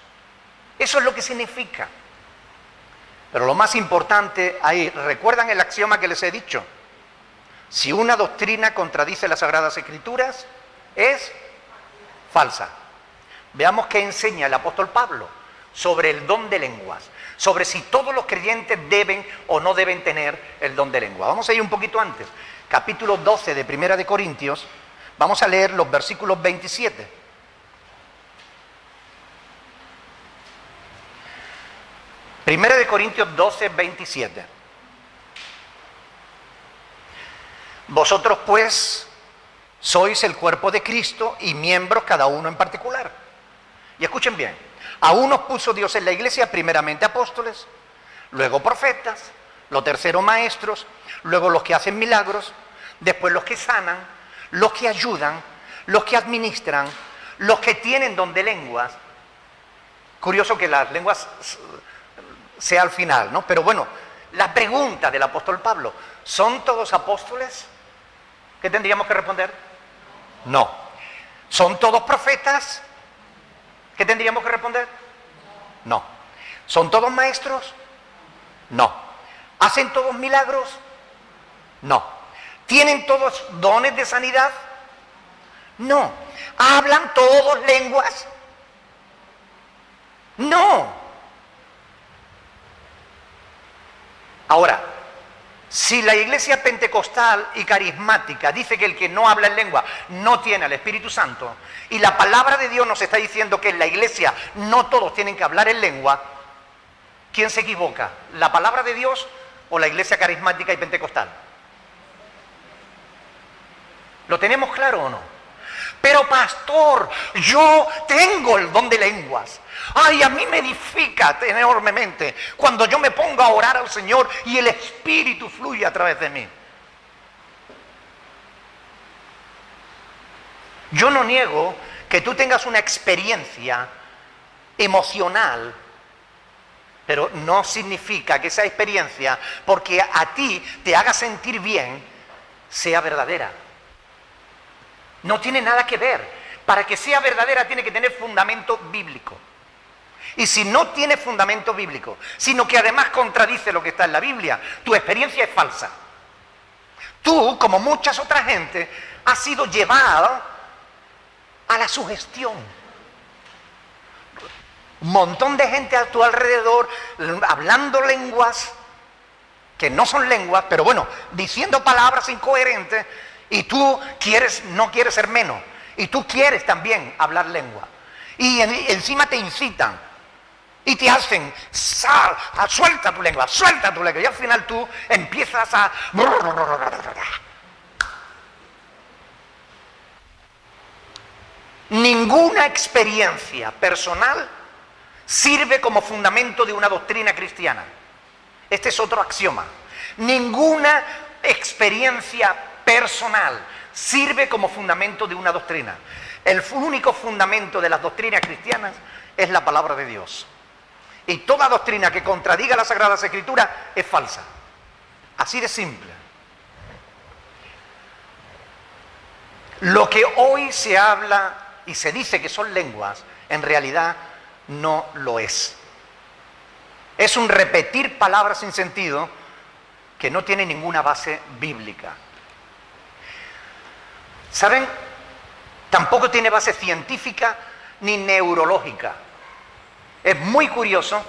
Eso es lo que significa. Pero lo más importante ahí, ¿recuerdan el axioma que les he dicho? Si una doctrina contradice las Sagradas Escrituras, es falsa. Veamos qué enseña el apóstol Pablo sobre el don de lenguas, sobre si todos los creyentes deben o no deben tener el don de lengua. Vamos a ir un poquito antes, capítulo 12 de Primera de Corintios, vamos a leer los versículos 27. Primera de Corintios 12, 27. Vosotros pues sois el cuerpo de Cristo y miembros cada uno en particular. Y escuchen bien, a unos puso Dios en la iglesia primeramente apóstoles, luego profetas, los terceros maestros, luego los que hacen milagros, después los que sanan, los que ayudan, los que administran, los que tienen don de lenguas. Curioso que las lenguas sea al final, ¿no? Pero bueno, la pregunta del apóstol Pablo, ¿son todos apóstoles? ¿Qué tendríamos que responder? No. ¿Son todos profetas? ¿Qué tendríamos que responder? No. ¿Son todos maestros? No. ¿Hacen todos milagros? No. ¿Tienen todos dones de sanidad? No. ¿Hablan todos lenguas? No. Ahora, si la iglesia pentecostal y carismática dice que el que no habla en lengua no tiene al Espíritu Santo, y la palabra de Dios nos está diciendo que en la iglesia no todos tienen que hablar en lengua, ¿quién se equivoca? ¿La palabra de Dios o la iglesia carismática y pentecostal? ¿Lo tenemos claro o no? Pero pastor, yo tengo el don de lenguas. Ay, a mí me edifica enormemente cuando yo me pongo a orar al Señor y el Espíritu fluye a través de mí. Yo no niego que tú tengas una experiencia emocional, pero no significa que esa experiencia, porque a ti te haga sentir bien, sea verdadera. No tiene nada que ver. Para que sea verdadera tiene que tener fundamento bíblico. Y si no tiene fundamento bíblico, sino que además contradice lo que está en la Biblia, tu experiencia es falsa. Tú, como muchas otras gente, has sido llevado a la sugestión. Un montón de gente a tu alrededor hablando lenguas que no son lenguas, pero bueno, diciendo palabras incoherentes, y tú no quieres ser menos, y tú quieres también hablar lengua. Y encima te incitan. Y te hacen, suelta tu lengua, y al final tú empiezas a... Ninguna experiencia personal sirve como fundamento de una doctrina cristiana. Este es otro axioma. Ninguna experiencia personal sirve como fundamento de una doctrina. El único fundamento de las doctrinas cristianas es la palabra de Dios. Y toda doctrina que contradiga las Sagradas Escrituras es falsa. Así de simple. Lo que hoy se habla y se dice que son lenguas, en realidad no lo es. Es un repetir palabras sin sentido que no tiene ninguna base bíblica. ¿Saben? Tampoco tiene base científica ni neurológica. Es muy curioso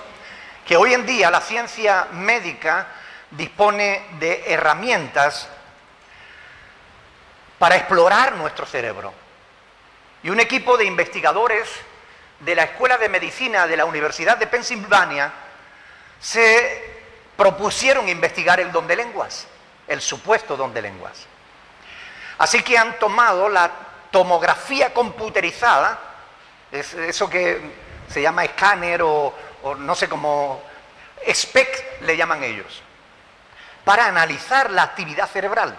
que hoy en día la ciencia médica dispone de herramientas para explorar nuestro cerebro. Y un equipo de investigadores de la Escuela de Medicina de la Universidad de Pensilvania se propusieron investigar el don de lenguas, el supuesto don de lenguas. Así que han tomado la tomografía computerizada, eso que se llama escáner o no sé cómo, SPECT le llaman ellos, para analizar la actividad cerebral.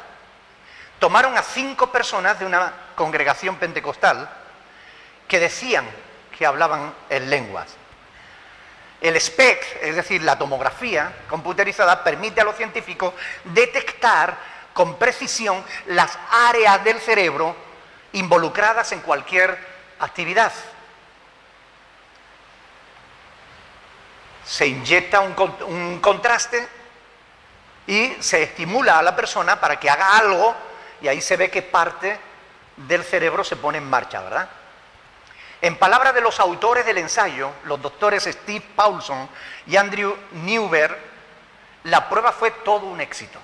Tomaron a 5 personas de una congregación pentecostal que decían que hablaban en lenguas. El SPECT, es decir, la tomografía computerizada, permite a los científicos detectar con precisión las áreas del cerebro involucradas en cualquier actividad. Se inyecta un contraste y se estimula a la persona para que haga algo, y ahí se ve qué parte del cerebro se pone en marcha, ¿verdad? En palabras de los autores del ensayo, los doctores Steve Paulson y Andrew Newberg, la prueba fue todo un éxito.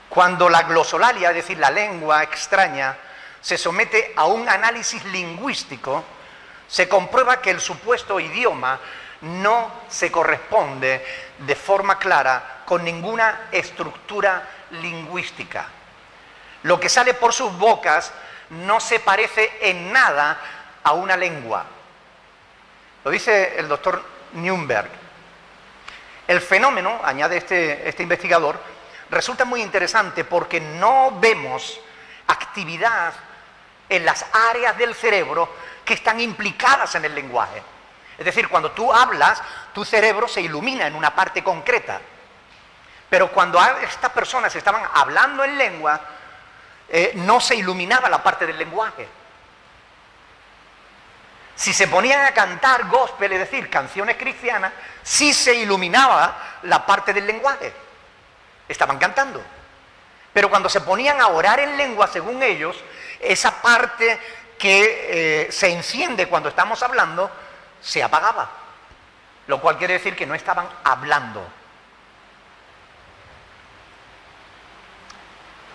Cuando la glosolalia, es decir, la lengua extraña, se somete a un análisis lingüístico, se comprueba que el supuesto idioma no se corresponde de forma clara con ninguna estructura lingüística. Lo que sale por sus bocas no se parece en nada a una lengua. Lo dice el doctor Newberg. El fenómeno, añade este investigador, resulta muy interesante porque no vemos actividad en las áreas del cerebro que están implicadas en el lenguaje. Es decir, cuando tú hablas, tu cerebro se ilumina en una parte concreta. Pero cuando estas personas estaban hablando en lengua, no se iluminaba la parte del lenguaje. Si se ponían a cantar gospel, es decir, canciones cristianas, sí se iluminaba la parte del lenguaje. Estaban cantando. Pero cuando se ponían a orar en lengua, según ellos, esa parte que se enciende cuando estamos hablando, se apagaba. Lo cual quiere decir que no estaban hablando.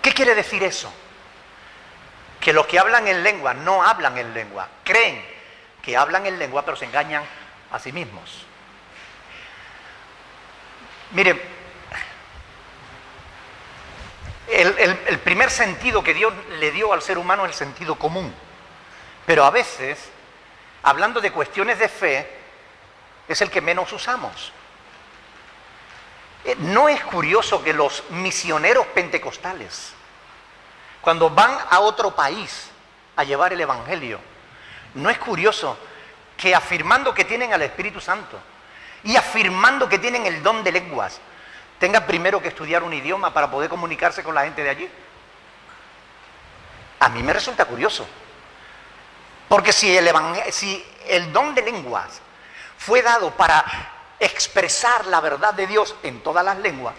¿Qué quiere decir eso? Que los que hablan en lengua no hablan en lengua. Creen que hablan en lengua, pero se engañan a sí mismos. Mire, el primer sentido que Dios le dio al ser humano es el sentido común. Pero a veces, hablando de cuestiones de fe, es el que menos usamos. ¿No es curioso que los misioneros pentecostales, cuando van a otro país a llevar el Evangelio, no es curioso que afirmando que tienen al Espíritu Santo y afirmando que tienen el don de lenguas, tengan primero que estudiar un idioma para poder comunicarse con la gente de allí? A mí me resulta curioso. Porque si el don de lenguas fue dado para expresar la verdad de Dios en todas las lenguas,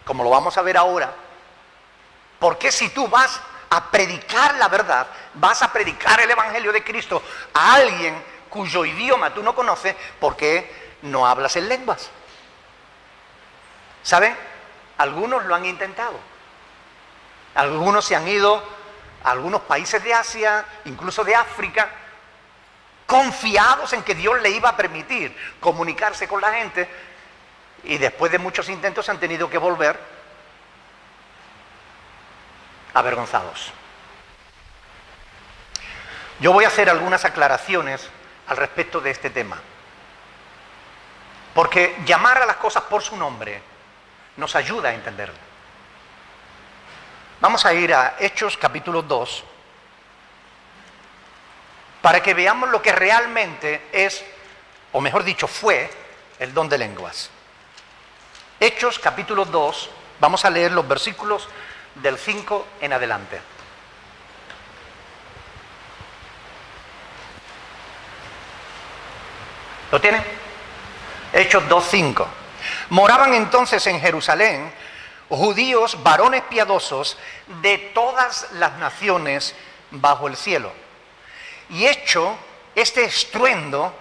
como lo vamos a ver ahora, ¿por qué si tú vas a predicar la verdad, vas a predicar el Evangelio de Cristo a alguien cuyo idioma tú no conoces, por qué no hablas en lenguas? ¿Saben? Algunos lo han intentado. Algunos se han ido a algunos países de Asia, incluso de África, confiados en que Dios le iba a permitir comunicarse con la gente, y después de muchos intentos han tenido que volver avergonzados. Yo voy a hacer algunas aclaraciones al respecto de este tema, porque llamar a las cosas por su nombre nos ayuda a entenderlo. Vamos a ir a Hechos capítulo 2 para que veamos lo que realmente es, o mejor dicho, fue el don de lenguas. Hechos capítulo 2, vamos a leer los versículos del 5 en adelante. ¿Lo tienen? Hechos 2:5. Moraban entonces en Jerusalén judíos, varones piadosos de todas las naciones bajo el cielo. Y hecho este estruendo,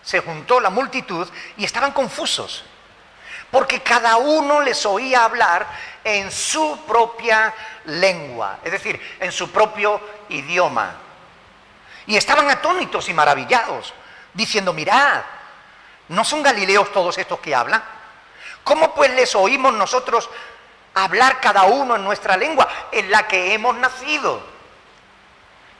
se juntó la multitud y estaban confusos, porque cada uno les oía hablar en su propia lengua, es decir, en su propio idioma. Y estaban atónitos y maravillados, diciendo: mirad, ¿no son galileos todos estos que hablan? ¿Cómo pues les oímos nosotros hablar cada uno en nuestra lengua, en la que hemos nacido?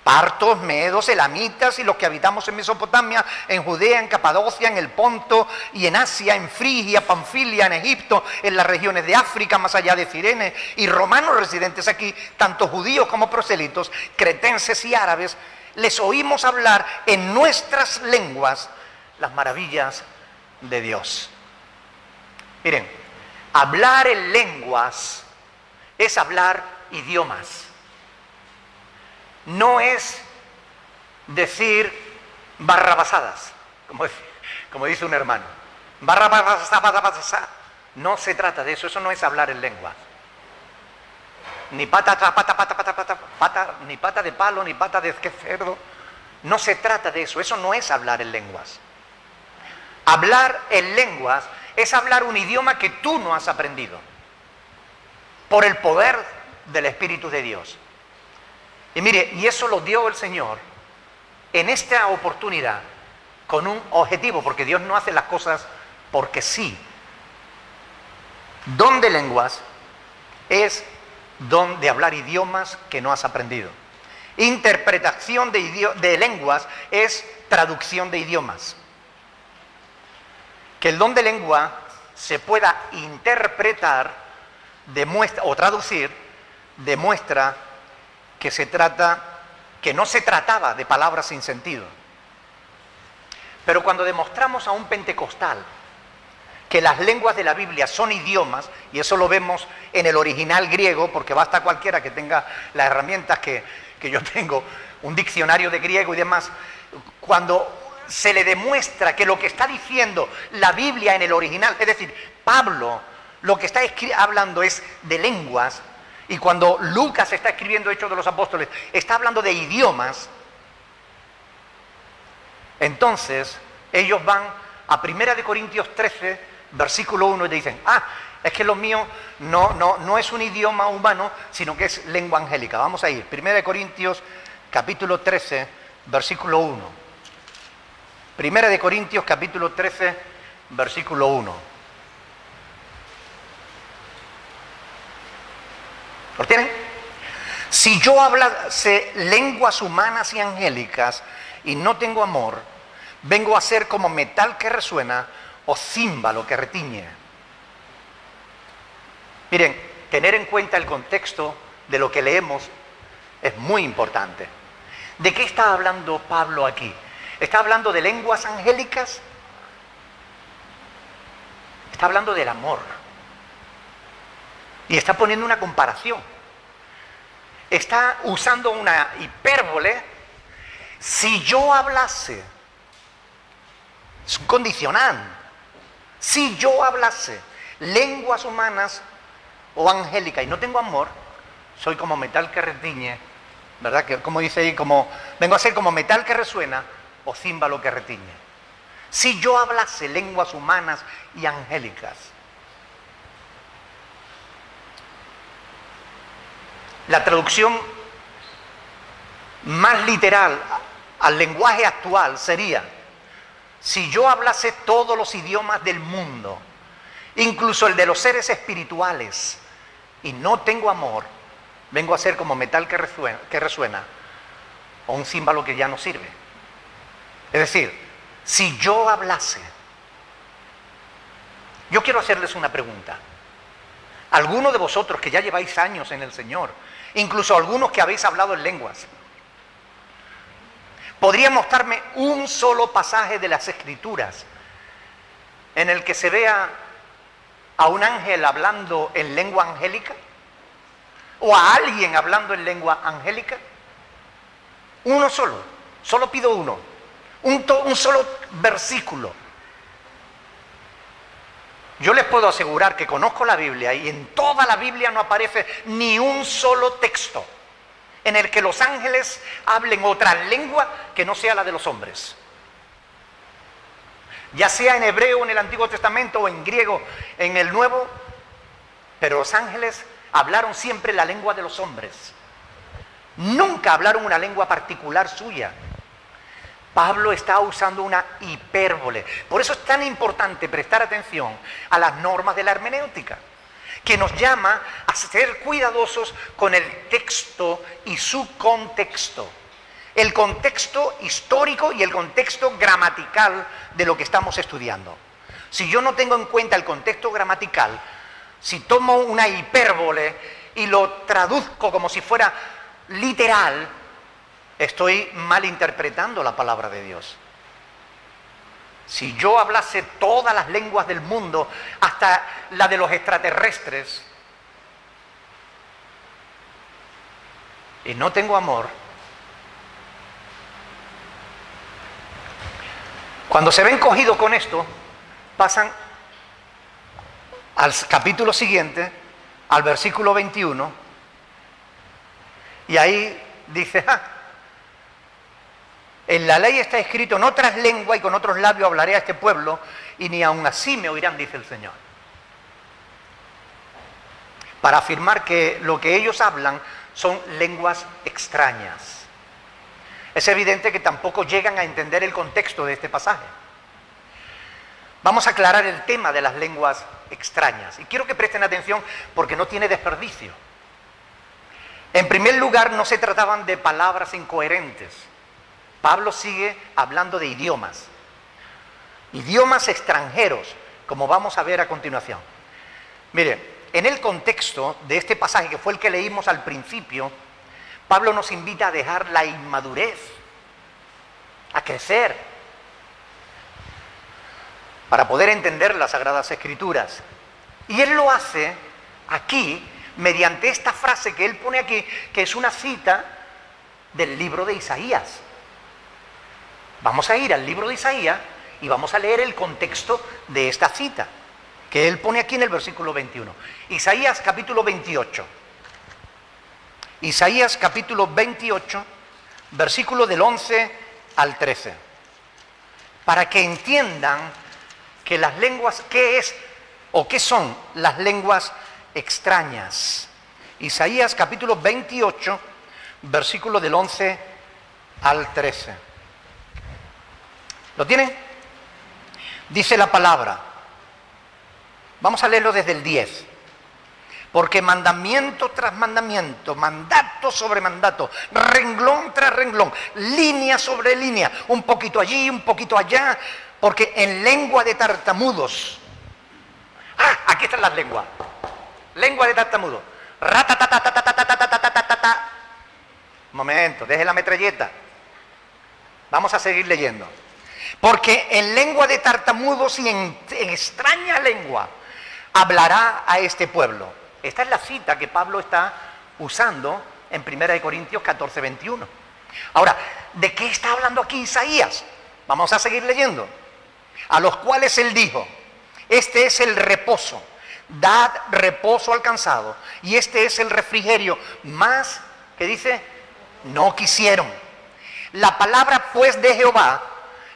Partos, medos, elamitas y los que habitamos en Mesopotamia, en Judea, en Capadocia, en el Ponto y en Asia, en Frigia, Panfilia, en Egipto, en las regiones de África, más allá de Cirene, y romanos residentes aquí, tanto judíos como prosélitos, cretenses y árabes, les oímos hablar en nuestras lenguas las maravillas de Dios. Miren, hablar en lenguas es hablar idiomas. No es decir barrabasadas, como dice un hermano. Barrabasada. No se trata de eso, eso no es hablar en lengua. Ni pata, ni pata de palo, ni pata de cerdo. No se trata de eso, eso no es hablar en lenguas. Hablar en lenguas es hablar un idioma que tú no has aprendido, por el poder del Espíritu de Dios. Y mire, y eso lo dio el Señor en esta oportunidad con un objetivo, porque Dios no hace las cosas porque sí. Don de lenguas es don de hablar idiomas que no has aprendido. Interpretación de lenguas es traducción de idiomas. Que el don de lengua se pueda interpretar demuestra, o traducir, demuestra que no se trataba de palabras sin sentido. Pero cuando demostramos a un pentecostal que las lenguas de la Biblia son idiomas, y eso lo vemos en el original griego, porque basta cualquiera que tenga las herramientas que yo tengo, un diccionario de griego y demás, cuando se le demuestra que lo que está diciendo la Biblia en el original, es decir, Pablo lo que está hablando es de lenguas, y cuando Lucas está escribiendo Hechos de los Apóstoles, está hablando de idiomas, entonces ellos van a 1 Corintios 13, versículo 1, y dicen, es que lo mío no es un idioma humano, sino que es lengua angélica. Vamos a ir, 1 Corintios capítulo 13, versículo 1. 1 Corintios capítulo 13, versículo 1. ¿Lo tienen? Si yo hablase lenguas humanas y angélicas y no tengo amor, vengo a ser como metal que resuena o címbalo que retiñe. Miren, tener en cuenta el contexto de lo que leemos es muy importante. ¿De qué está hablando Pablo aquí? ¿Está hablando de lenguas angélicas? Está hablando del amor. Y está poniendo una comparación. Está usando una hipérbole. Si yo hablase, es un condicional. Si yo hablase lenguas humanas o angélicas y no tengo amor, soy como metal que retiñe, ¿verdad? Que, como dice ahí, vengo a ser como metal que resuena o címbalo que retiñe. Si yo hablase lenguas humanas y angélicas. La traducción más literal al lenguaje actual sería: si yo hablase todos los idiomas del mundo, incluso el de los seres espirituales, y no tengo amor, vengo a ser como metal que resuena o un címbalo que ya no sirve. Es decir, si yo hablase. Yo quiero hacerles una pregunta. Algunos de vosotros que ya lleváis años en el Señor, incluso algunos que habéis hablado en lenguas, ¿podría mostrarme un solo pasaje de las Escrituras en el que se vea a un ángel hablando en lengua angélica? ¿O a alguien hablando en lengua angélica? Uno solo, solo pido uno, un solo versículo. Yo les puedo asegurar que conozco la Biblia y en toda la Biblia no aparece ni un solo texto en el que los ángeles hablen otra lengua que no sea la de los hombres. Ya sea en hebreo en el Antiguo Testamento o en griego en el Nuevo, pero los ángeles hablaron siempre la lengua de los hombres. Nunca hablaron una lengua particular suya. Pablo está usando una hipérbole. Por eso es tan importante prestar atención a las normas de la hermenéutica, que nos llama a ser cuidadosos con el texto y su contexto. El contexto histórico y el contexto gramatical de lo que estamos estudiando. Si yo no tengo en cuenta el contexto gramatical, si tomo una hipérbole y lo traduzco como si fuera literal, estoy malinterpretando la palabra de Dios. Si yo hablase todas las lenguas del mundo, hasta la de los extraterrestres, y no tengo amor, cuando se ven cogidos con esto, pasan al capítulo siguiente, al versículo 21, y ahí dice, en la ley está escrito, en otras lenguas y con otros labios hablaré a este pueblo, y ni aun así me oirán, dice el Señor. Para afirmar que lo que ellos hablan son lenguas extrañas. Es evidente que tampoco llegan a entender el contexto de este pasaje. Vamos a aclarar el tema de las lenguas extrañas. Y quiero que presten atención porque no tiene desperdicio. En primer lugar, no se trataban de palabras incoherentes. Pablo sigue hablando de idiomas. Idiomas extranjeros, como vamos a ver a continuación. Mire, en el contexto de este pasaje, que fue el que leímos al principio, Pablo nos invita a dejar la inmadurez, a crecer, para poder entender las Sagradas Escrituras. Y él lo hace aquí, mediante esta frase que él pone aquí, que es una cita del libro de Isaías. Vamos a ir al libro de Isaías y vamos a leer el contexto de esta cita, que él pone aquí en el versículo 21. Isaías capítulo 28. Isaías capítulo 28, versículo del 11 al 13. Para que entiendan que las lenguas, ¿qué es o qué son las lenguas extrañas? Isaías capítulo 28, versículo del 11 al 13. ¿Lo tienen? Dice la palabra. Vamos a leerlo desde el 10. Porque mandamiento tras mandamiento, mandato sobre mandato, renglón tras renglón, línea sobre línea, un poquito allí, un poquito allá, porque en lengua de tartamudos. Aquí están las lenguas. Lengua de tartamudos. Ratatatatatatatatatatata. Momento, deje la metralleta. Vamos a seguir leyendo. Porque en lengua de tartamudos y en extraña lengua hablará a este pueblo. Esta es la cita que Pablo está usando en 1 Corintios 14, 21. Ahora, ¿de qué está hablando aquí Isaías? Vamos a seguir leyendo. A los cuales él dijo, este es el reposo, dad reposo al cansado, y este es el refrigerio, más, ¿qué dice? No quisieron. La palabra pues de Jehová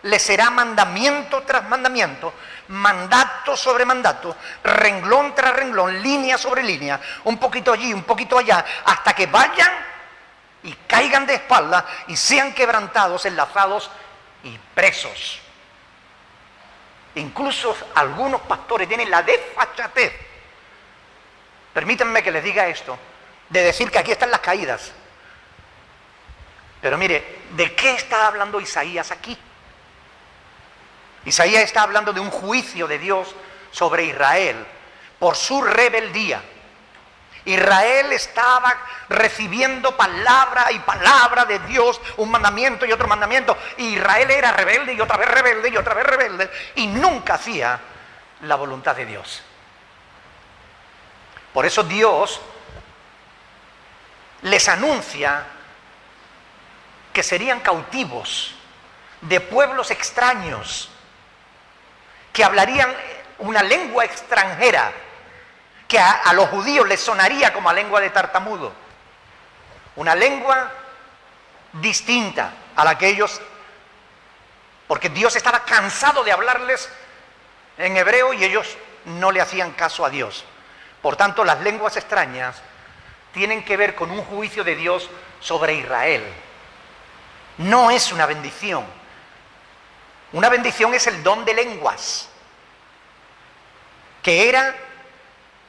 le será mandamiento tras mandamiento, mandato sobre mandato, renglón tras renglón, línea sobre línea, un poquito allí, un poquito allá, hasta que vayan y caigan de espalda y sean quebrantados, enlazados y presos. Incluso algunos pastores tienen la desfachatez, permítanme que les diga esto, de decir que aquí están las caídas. Pero mire, ¿de qué está hablando Isaías aquí? Isaías está hablando de un juicio de Dios sobre Israel por su rebeldía. Israel estaba recibiendo palabra y palabra de Dios, un mandamiento y otro mandamiento. Israel era rebelde y otra vez rebelde y otra vez rebelde y nunca hacía la voluntad de Dios. Por eso Dios les anuncia que serían cautivos de pueblos extraños, que hablarían una lengua extranjera, que a los judíos les sonaría como a lengua de tartamudo. Una lengua distinta a la que ellos, porque Dios estaba cansado de hablarles en hebreo y ellos no le hacían caso a Dios. Por tanto, las lenguas extrañas tienen que ver con un juicio de Dios sobre Israel. No es una bendición Una bendición es el don de lenguas, que era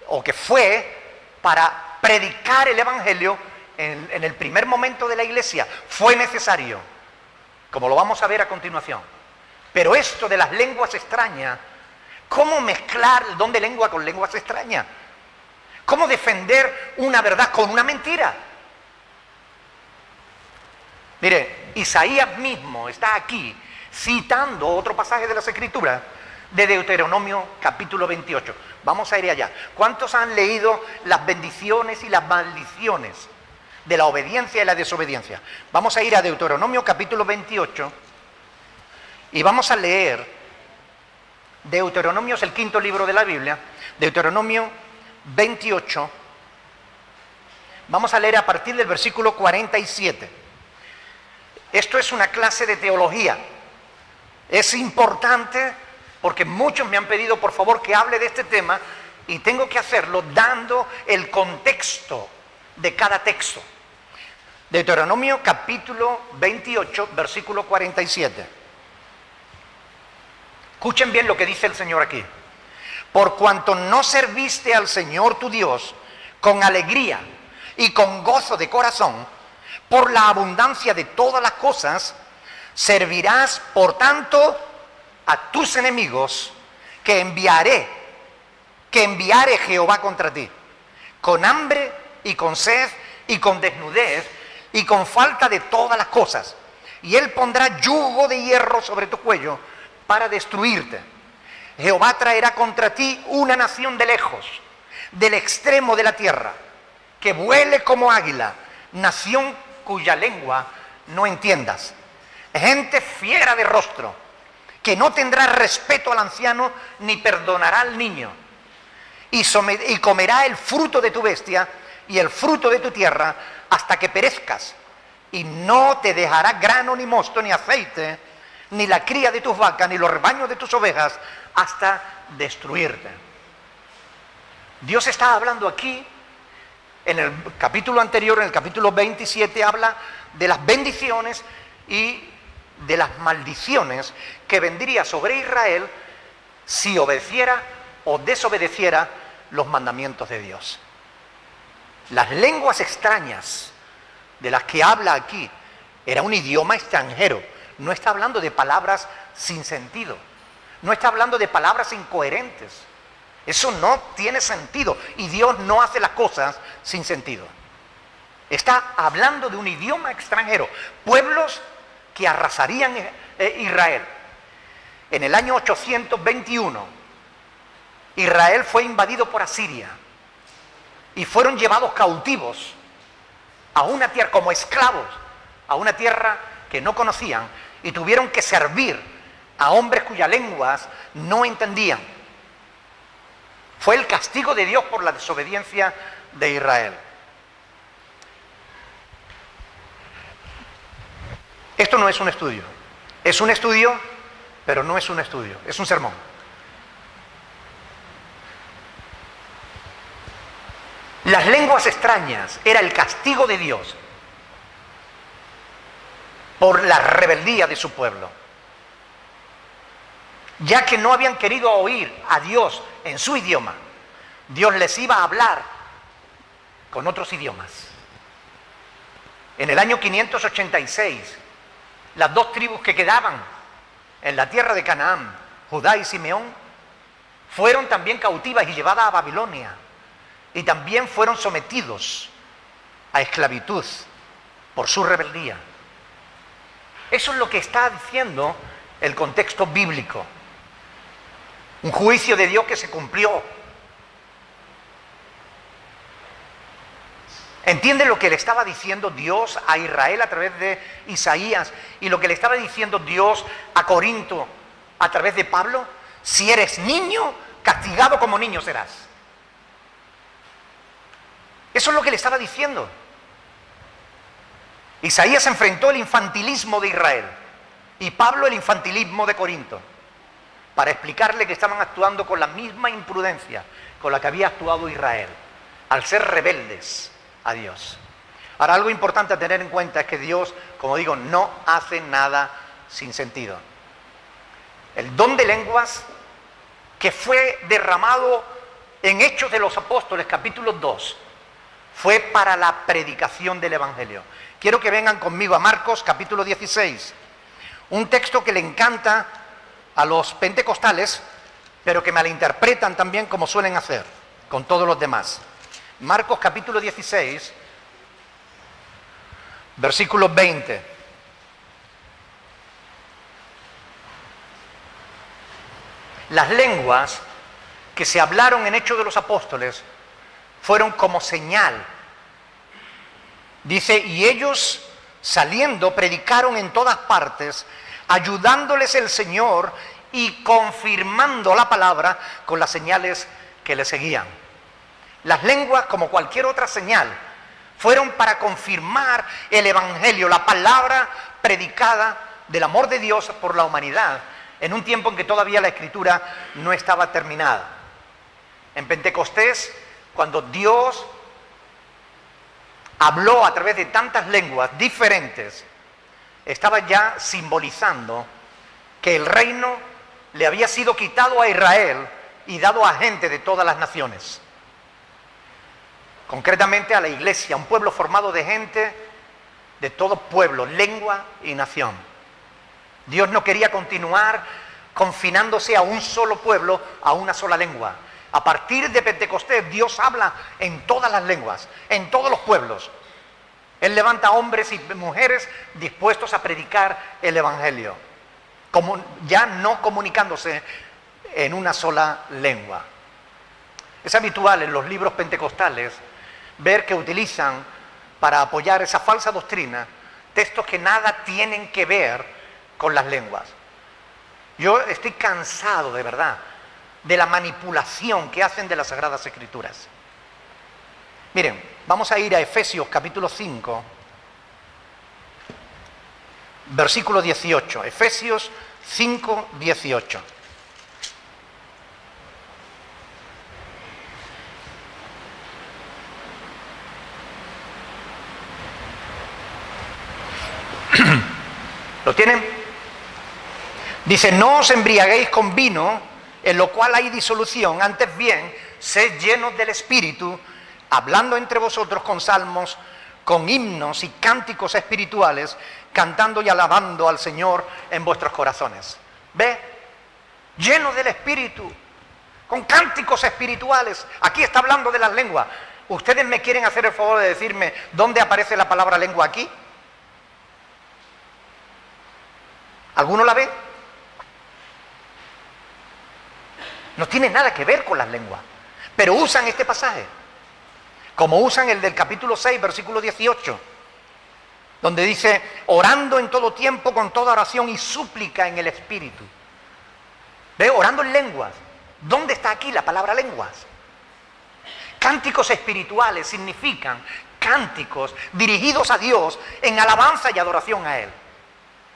o que fue para predicar el Evangelio en el primer momento de la iglesia. Fue necesario, como lo vamos a ver a continuación. Pero esto de las lenguas extrañas, ¿cómo mezclar el don de lengua con lenguas extrañas? ¿Cómo defender una verdad con una mentira? Mire, Isaías mismo está aquí citando otro pasaje de las Escrituras, de Deuteronomio capítulo 28. Vamos a ir allá. ¿Cuántos han leído las bendiciones y las maldiciones de la obediencia y la desobediencia? Vamos a ir a Deuteronomio capítulo 28 y vamos a leer. Deuteronomio es el quinto libro de la Biblia. Deuteronomio 28. Vamos a leer a partir del versículo 47. Esto es una clase de teología. Es importante porque muchos me han pedido por favor que hable de este tema y tengo que hacerlo dando el contexto de cada texto. Deuteronomio capítulo 28, versículo 47. Escuchen bien lo que dice el Señor aquí. Por cuanto no serviste al Señor tu Dios con alegría y con gozo de corazón, por la abundancia de todas las cosas, servirás por tanto a tus enemigos que enviare Jehová contra ti, con hambre y con sed y con desnudez y con falta de todas las cosas. Y él pondrá yugo de hierro sobre tu cuello para destruirte. Jehová traerá contra ti una nación de lejos, del extremo de la tierra, que vuele como águila, nación cuya lengua no entiendas. Gente fiera de rostro, que no tendrá respeto al anciano ni perdonará al niño, y comerá el fruto de tu bestia y el fruto de tu tierra hasta que perezcas, y no te dejará grano ni mosto ni aceite, ni la cría de tus vacas ni los rebaños de tus ovejas, hasta destruirte. Dios está hablando aquí. En el capítulo anterior, en el capítulo 27, habla de las bendiciones y de las maldiciones que vendría sobre Israel si obedeciera o desobedeciera los mandamientos de Dios. Las lenguas extrañas de las que habla aquí era un idioma extranjero. No está hablando de palabras sin sentido. No está hablando de palabras incoherentes. Eso no tiene sentido y Dios no hace las cosas sin sentido. Está hablando de un idioma extranjero, pueblos que arrasarían Israel. En el año 821, Israel fue invadido por Asiria y fueron llevados cautivos a una tierra, como esclavos, a una tierra que no conocían y tuvieron que servir a hombres cuyas lenguas no entendían. Fue el castigo de Dios por la desobediencia de Israel. Esto no es un estudio. Es un estudio, pero no es un estudio. Es un sermón. Las lenguas extrañas era el castigo de Dios por la rebeldía de su pueblo, ya que no habían querido oír a Dios en su idioma. Dios les iba a hablar con otros idiomas. En el año 586, las dos tribus que quedaban en la tierra de Canaán, Judá y Simeón, fueron también cautivas y llevadas a Babilonia, y también fueron sometidos a esclavitud por su rebeldía. Eso es lo que está diciendo el contexto bíblico. Un juicio de Dios que se cumplió. ¿Entienden lo que le estaba diciendo Dios a Israel a través de Isaías y lo que le estaba diciendo Dios a Corinto a través de Pablo? Si eres niño, castigado como niño serás. Eso es lo que le estaba diciendo. Isaías enfrentó el infantilismo de Israel y Pablo el infantilismo de Corinto, para explicarle que estaban actuando con la misma imprudencia con la que había actuado Israel, al ser rebeldes a Dios. Ahora, algo importante a tener en cuenta es que Dios, como digo, no hace nada sin sentido. El don de lenguas que fue derramado en Hechos de los Apóstoles, capítulo 2, fue para la predicación del Evangelio. Quiero que vengan conmigo a Marcos, capítulo 16, un texto que le encanta a los pentecostales, pero que malinterpretan también como suelen hacer con todos los demás. Marcos, capítulo 16, versículo 20. Las lenguas que se hablaron en Hechos de los Apóstoles fueron como señal. Dice, y ellos saliendo predicaron en todas partes, ayudándoles el Señor y confirmando la palabra con las señales que le seguían. Las lenguas, como cualquier otra señal, fueron para confirmar el Evangelio, la palabra predicada del amor de Dios por la humanidad, en un tiempo en que todavía la Escritura no estaba terminada. En Pentecostés, cuando Dios habló a través de tantas lenguas diferentes, estaba ya simbolizando que el reino le había sido quitado a Israel y dado a gente de todas las naciones. Concretamente a la iglesia, un pueblo formado de gente de todo pueblo, lengua y nación. Dios no quería continuar confinándose a un solo pueblo, a una sola lengua. A partir de Pentecostés, Dios habla en todas las lenguas, en todos los pueblos. Él levanta hombres y mujeres dispuestos a predicar el Evangelio, como ya no comunicándose en una sola lengua. Es habitual en los libros pentecostales ver que utilizan para apoyar esa falsa doctrina textos que nada tienen que ver con las lenguas. Yo estoy cansado de verdad de la manipulación que hacen de las Sagradas Escrituras. Miren, vamos a ir a Efesios capítulo 5, versículo 18. Efesios 5, 18. ¿Lo tienen? Dice, no os embriaguéis con vino, en lo cual hay disolución, antes bien, sed llenos del Espíritu, hablando entre vosotros con salmos, con himnos y cánticos espirituales, cantando y alabando al Señor en vuestros corazones. ¿Ve? Llenos del Espíritu, con cánticos espirituales. Aquí está hablando de las lenguas. ¿Ustedes me quieren hacer el favor de decirme dónde aparece la palabra lengua aquí? ¿Alguno la ve? No tiene nada que ver con las lenguas, pero usan este pasaje, como usan el del capítulo 6, versículo 18, donde dice, orando en todo tiempo con toda oración y súplica en el Espíritu. ¿Ve? Orando en lenguas. ¿Dónde está aquí la palabra lenguas? Cánticos espirituales significan cánticos dirigidos a Dios en alabanza y adoración a Él,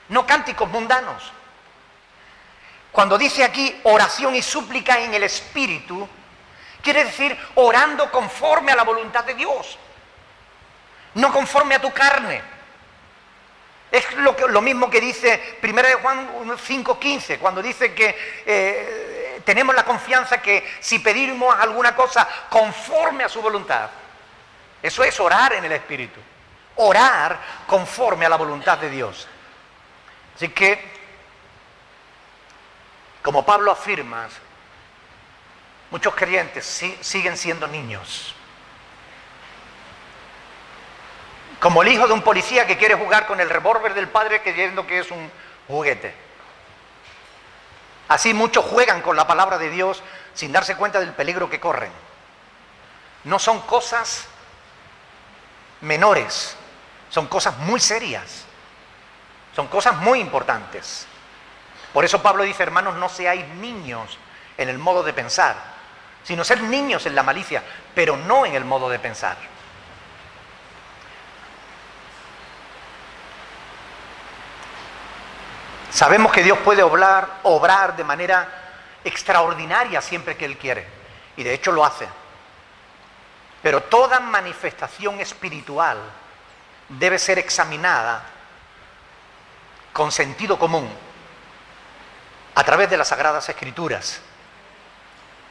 no cánticos mundanos. Cuando dice aquí oración y súplica en el Espíritu, quiere decir orando conforme a la voluntad de Dios, no conforme a tu carne. Es lo mismo que dice 1 Juan 5:15, cuando dice que tenemos la confianza que si pedimos alguna cosa conforme a su voluntad, eso es orar en el Espíritu, orar conforme a la voluntad de Dios. Así que, como Pablo afirma, muchos creyentes siguen siendo niños. Como el hijo de un policía que quiere jugar con el revólver del padre creyendo que es un juguete. Así muchos juegan con la palabra de Dios sin darse cuenta del peligro que corren. No son cosas menores, son cosas muy serias, son cosas muy importantes. Por eso Pablo dice, hermanos, no seáis niños en el modo de pensar, sino ser niños en la malicia, pero no en el modo de pensar. Sabemos que Dios puede obrar de manera extraordinaria siempre que Él quiere, y de hecho lo hace. Pero toda manifestación espiritual debe ser examinada con sentido común. a través de las Sagradas Escrituras.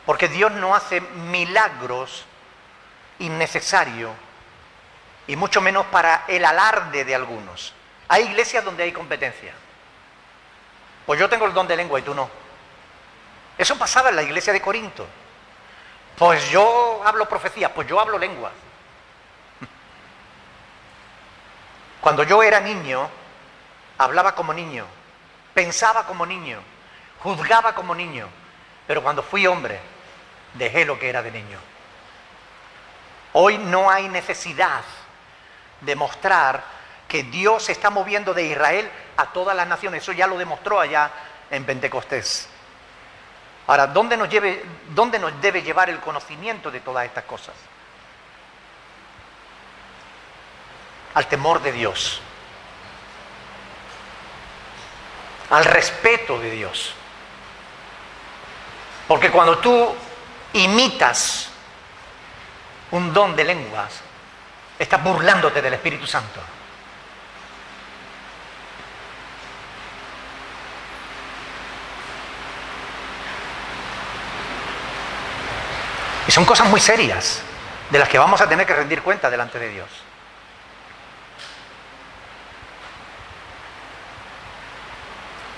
Porque Dios no hace milagros innecesarios, y mucho menos para el alarde de algunos. Hay iglesias donde hay competencia. Pues yo tengo el don de lengua y tú no. Eso pasaba en la iglesia de Corinto. Pues yo hablo profecía, pues yo hablo lengua. Cuando yo era niño, hablaba como niño, pensaba como niño, juzgaba como niño, pero cuando fui hombre, dejé lo que era de niño. Hoy no hay necesidad de mostrar que Dios se está moviendo de Israel a todas las naciones. Eso ya lo demostró allá en Pentecostés. Ahora, ¿dónde nos debe llevar el conocimiento de todas estas cosas? Al temor de Dios, al respeto de Dios. Porque cuando tú imitas un don de lenguas, estás burlándote del Espíritu Santo. Y son cosas muy serias, de las que vamos a tener que rendir cuenta delante de Dios.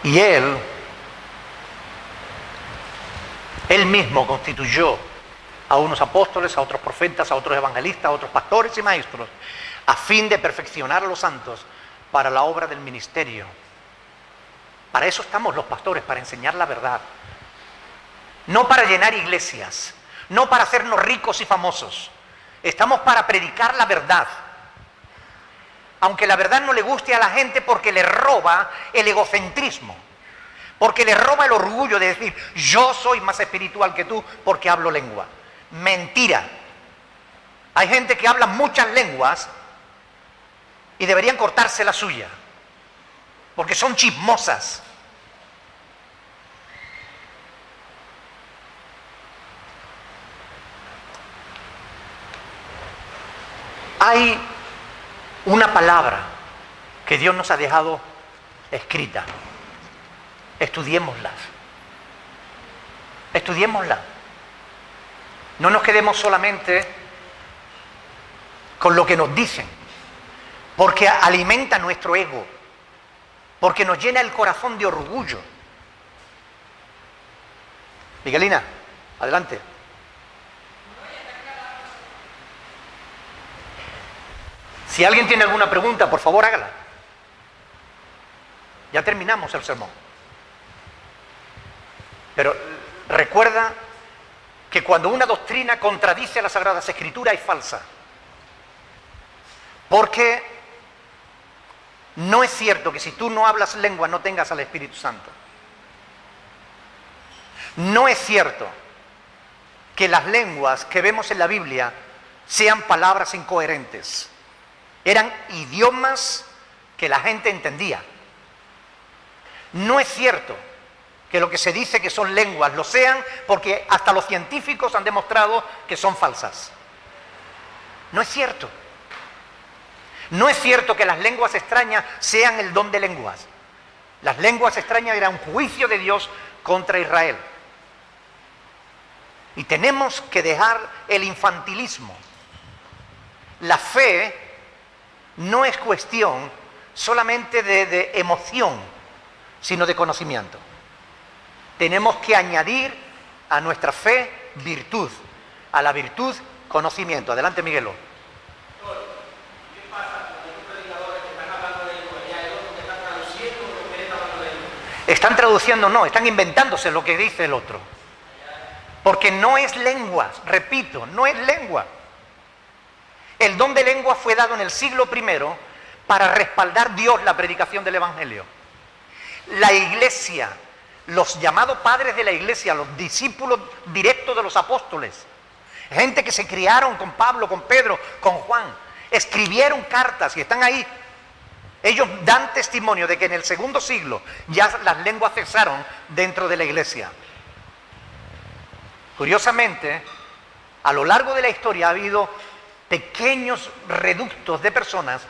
Y Él mismo constituyó a unos apóstoles, a otros profetas, a otros evangelistas, a otros pastores y maestros, a fin de perfeccionar a los santos para la obra del ministerio. Para eso estamos los pastores, para enseñar la verdad. No para llenar iglesias, no para hacernos ricos y famosos. Estamos para predicar la verdad. Aunque la verdad no le guste a la gente porque le roba el egocentrismo, porque le roba el orgullo de decir, yo soy más espiritual que tú porque hablo lengua. Mentira. Hay gente que habla muchas lenguas y deberían cortarse la suya, porque son chismosas. Hay una palabra que Dios nos ha dejado escrita. Estudiémosla. Estudiémosla. No nos quedemos solamente con lo que nos dicen, porque alimenta nuestro ego, porque nos llena el corazón de orgullo. Miguelina, adelante. Si alguien tiene alguna pregunta, por favor hágala. Ya terminamos el sermón. Pero recuerda que cuando una doctrina contradice a las Sagradas Escrituras es falsa. Porque no es cierto que si tú no hablas lengua no tengas al Espíritu Santo. No es cierto que las lenguas que vemos en la Biblia sean palabras incoherentes. Eran idiomas que la gente entendía. No es cierto que lo que se dice que son lenguas lo sean, porque hasta los científicos han demostrado que son falsas. No es cierto. No es cierto que las lenguas extrañas sean el don de lenguas. Las lenguas extrañas eran un juicio de Dios contra Israel. Y tenemos que dejar el infantilismo. La fe no es cuestión solamente de emoción, sino de conocimiento. Tenemos que añadir a nuestra fe virtud, a la virtud conocimiento. Adelante, Miguelo. ¿Qué pasa con estos predicadores que están hablando de lengua y hay otros que están traduciendo lo que él está hablando de lengua? Están traduciendo, no, están inventándose lo que dice el otro. Porque no es lengua, repito, no es lengua. El don de lengua fue dado en el siglo I para respaldar Dios la predicación del Evangelio. La iglesia, los llamados padres de la iglesia, los discípulos directos de los apóstoles, gente que se criaron con Pablo, con Pedro, con Juan, escribieron cartas y están ahí. Ellos dan testimonio de que en el segundo siglo ya las lenguas cesaron dentro de la iglesia. Curiosamente, a lo largo de la historia ha habido pequeños reductos de personas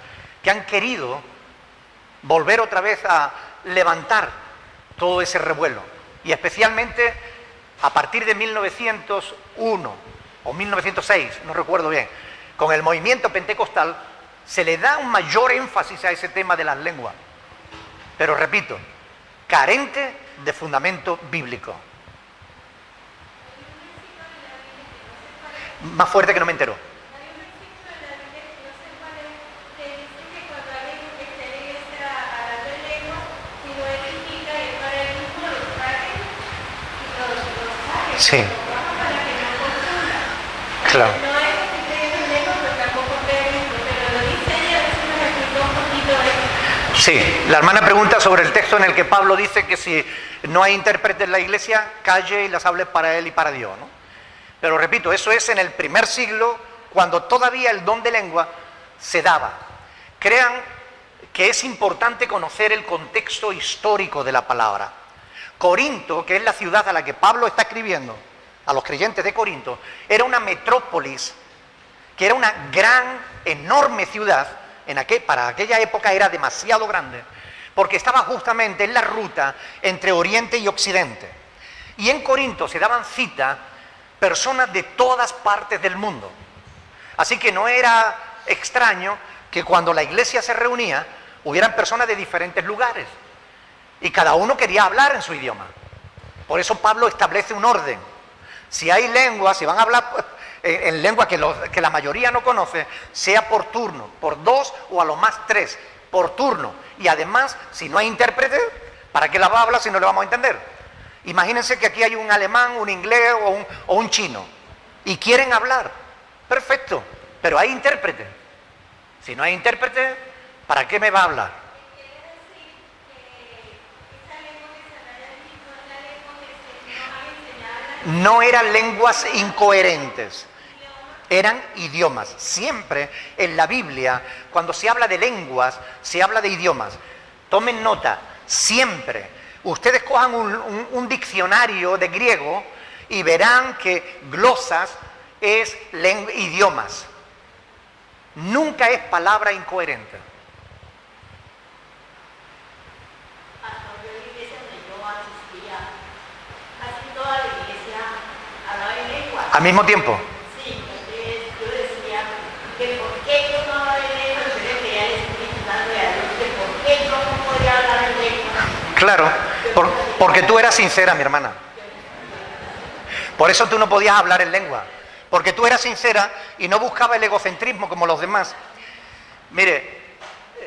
que han querido volver otra vez a levantar todo ese revuelo. y especialmente a partir de 1901 o 1906, no recuerdo bien, con el movimiento pentecostal, se le da un mayor énfasis a ese tema de las lenguas. Pero repito, carente de fundamento bíblico. Más fuerte que no me entero. Sí. Claro. Sí, la hermana pregunta sobre el texto en el que Pablo dice que si no hay intérprete en la iglesia, calle y las hable para él y para Dios, ¿no? Pero repito, eso es en el primer siglo, cuando todavía el don de lengua se daba. Crean que es importante conocer el contexto histórico de la palabra. Corinto, que es la ciudad a la que Pablo está escribiendo, a los creyentes de Corinto, era una metrópolis, que era una gran, enorme ciudad. Para aquella época era demasiado grande, porque estaba justamente en la ruta entre Oriente y Occidente. Y en Corinto se daban cita personas de todas partes del mundo. Así que no era extraño que cuando la iglesia se reunía, hubieran personas de diferentes lugares. Y cada uno quería hablar en su idioma. Por eso Pablo establece un orden. Si hay lenguas, si van a hablar en lengua que la mayoría no conoce, sea por turno, por 2 o a lo más 3, por turno. Y además, si no hay intérprete, ¿para qué la va a hablar si no le vamos a entender? Imagínense que aquí hay un alemán, un inglés o un chino, y quieren hablar. Perfecto, pero hay intérprete. Si no hay intérprete, ¿para qué me va a hablar? No eran lenguas incoherentes, eran idiomas. Siempre en la Biblia, cuando se habla de lenguas, se habla de idiomas. Tomen nota, siempre. Ustedes cojan un diccionario de griego y verán que glosas es idiomas. Nunca es palabra incoherente. ¿Al mismo tiempo? Sí, entonces yo decía que por qué yo no hablaba en lengua, yo le pedía al Espíritu Santo de Dios que por qué yo no podía hablar en lengua. Claro, porque tú eras sincera, mi hermana. Por eso tú no podías hablar en lengua, porque tú eras sincera y no buscabas el egocentrismo como los demás. Mire,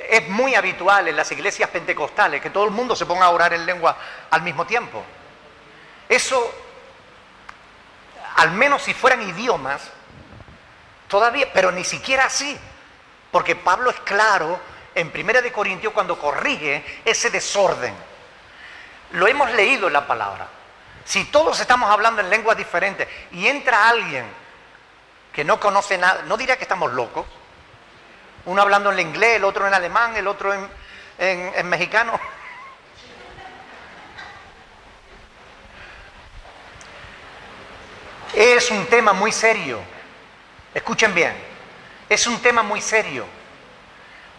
es muy habitual en las iglesias pentecostales que todo el mundo se ponga a orar en lengua al mismo tiempo. Eso, al menos si fueran idiomas, todavía, pero ni siquiera así, porque Pablo es claro en 1 de Corintios cuando corrige ese desorden. Lo hemos leído en la palabra. Si todos estamos hablando en lenguas diferentes y entra alguien que no conoce nada, no dirá que estamos locos. Uno hablando en inglés, el otro en alemán, el otro en mexicano. Es un tema muy serio. Escuchen bien, es un tema muy serio,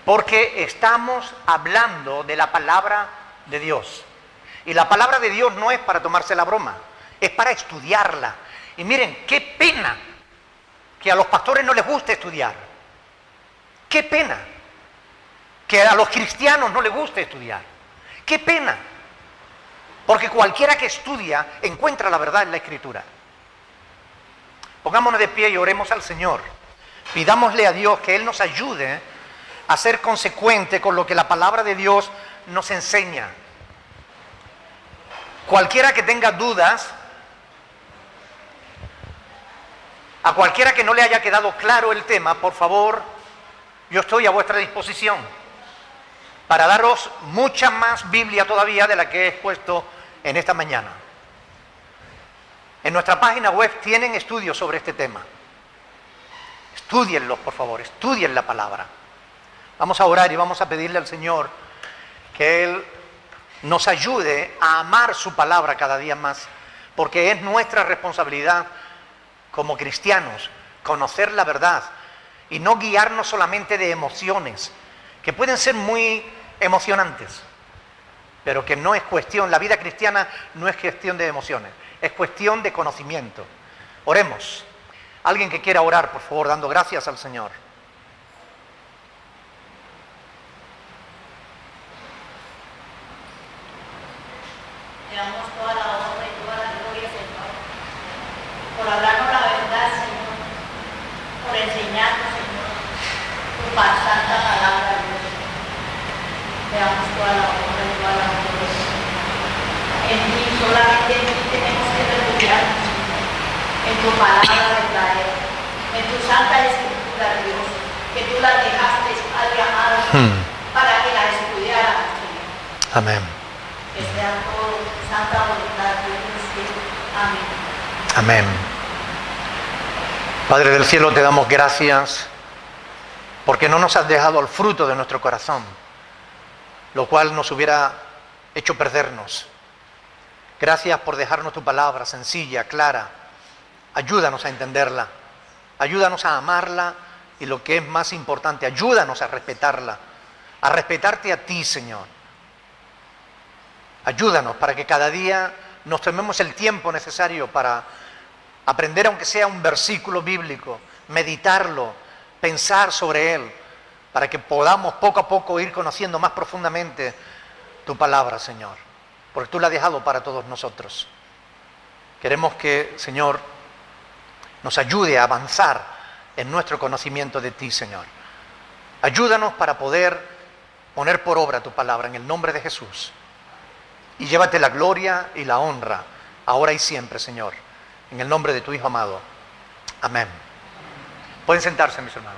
porque estamos hablando de la palabra de Dios. Y la palabra de Dios no es para tomarse la broma, es para estudiarla. Y miren, qué pena que a los pastores no les guste estudiar. Qué pena que a los cristianos no les guste estudiar. Qué pena, porque cualquiera que estudia encuentra la verdad en la Escritura. Pongámonos de pie y oremos al Señor. Pidámosle a Dios que Él nos ayude a ser consecuente con lo que la palabra de Dios nos enseña. Cualquiera que tenga dudas, a cualquiera que no le haya quedado claro el tema, por favor, yo estoy a vuestra disposición para daros mucha más Biblia todavía de la que he expuesto en esta mañana. En nuestra página web tienen estudios sobre este tema. Estúdienlos, por favor, estudien la palabra. Vamos a orar y vamos a pedirle al Señor que Él nos ayude a amar su palabra cada día más, porque es nuestra responsabilidad como cristianos conocer la verdad y no guiarnos solamente de emociones, que pueden ser muy emocionantes, pero que no es cuestión, la vida cristiana no es cuestión de emociones, es cuestión de conocimiento. Oremos. Alguien que quiera orar, por favor, dando gracias al Señor. Te damos toda la honra y toda la gloria, Señor, por hablarnos la verdad, Señor, por enseñarnos, Señor, tu santa palabra, Dios. Te damos toda la honra y toda la gloria, Señor. En ti, solamente en ti tenemos que refugiarnos, Señor, en tu palabra verdadera, en tu santa escritura, Dios, que tú la dejaste, Padre amado, para que la estudiáramos, Señor. Amén. Que sea todo santa voluntad de Dios. Amén. Amén. Padre del cielo, te damos gracias porque no nos has dejado el fruto de nuestro corazón, lo cual nos hubiera hecho perdernos. Gracias por dejarnos tu palabra sencilla, clara. Ayúdanos a entenderla, ayúdanos a amarla y lo que es más importante, ayúdanos a respetarla, a respetarte a ti, Señor. Ayúdanos para que cada día nos tomemos el tiempo necesario para aprender, aunque sea un versículo bíblico, meditarlo, pensar sobre él, para que podamos poco a poco ir conociendo más profundamente tu palabra, Señor, porque tú la has dejado para todos nosotros. Queremos que, Señor, nos ayude a avanzar en nuestro conocimiento de ti, Señor. Ayúdanos para poder poner por obra tu palabra en el nombre de Jesús. Y llévate la gloria y la honra, ahora y siempre, Señor, en el nombre de tu Hijo amado. Amén. Pueden sentarse, mis hermanos.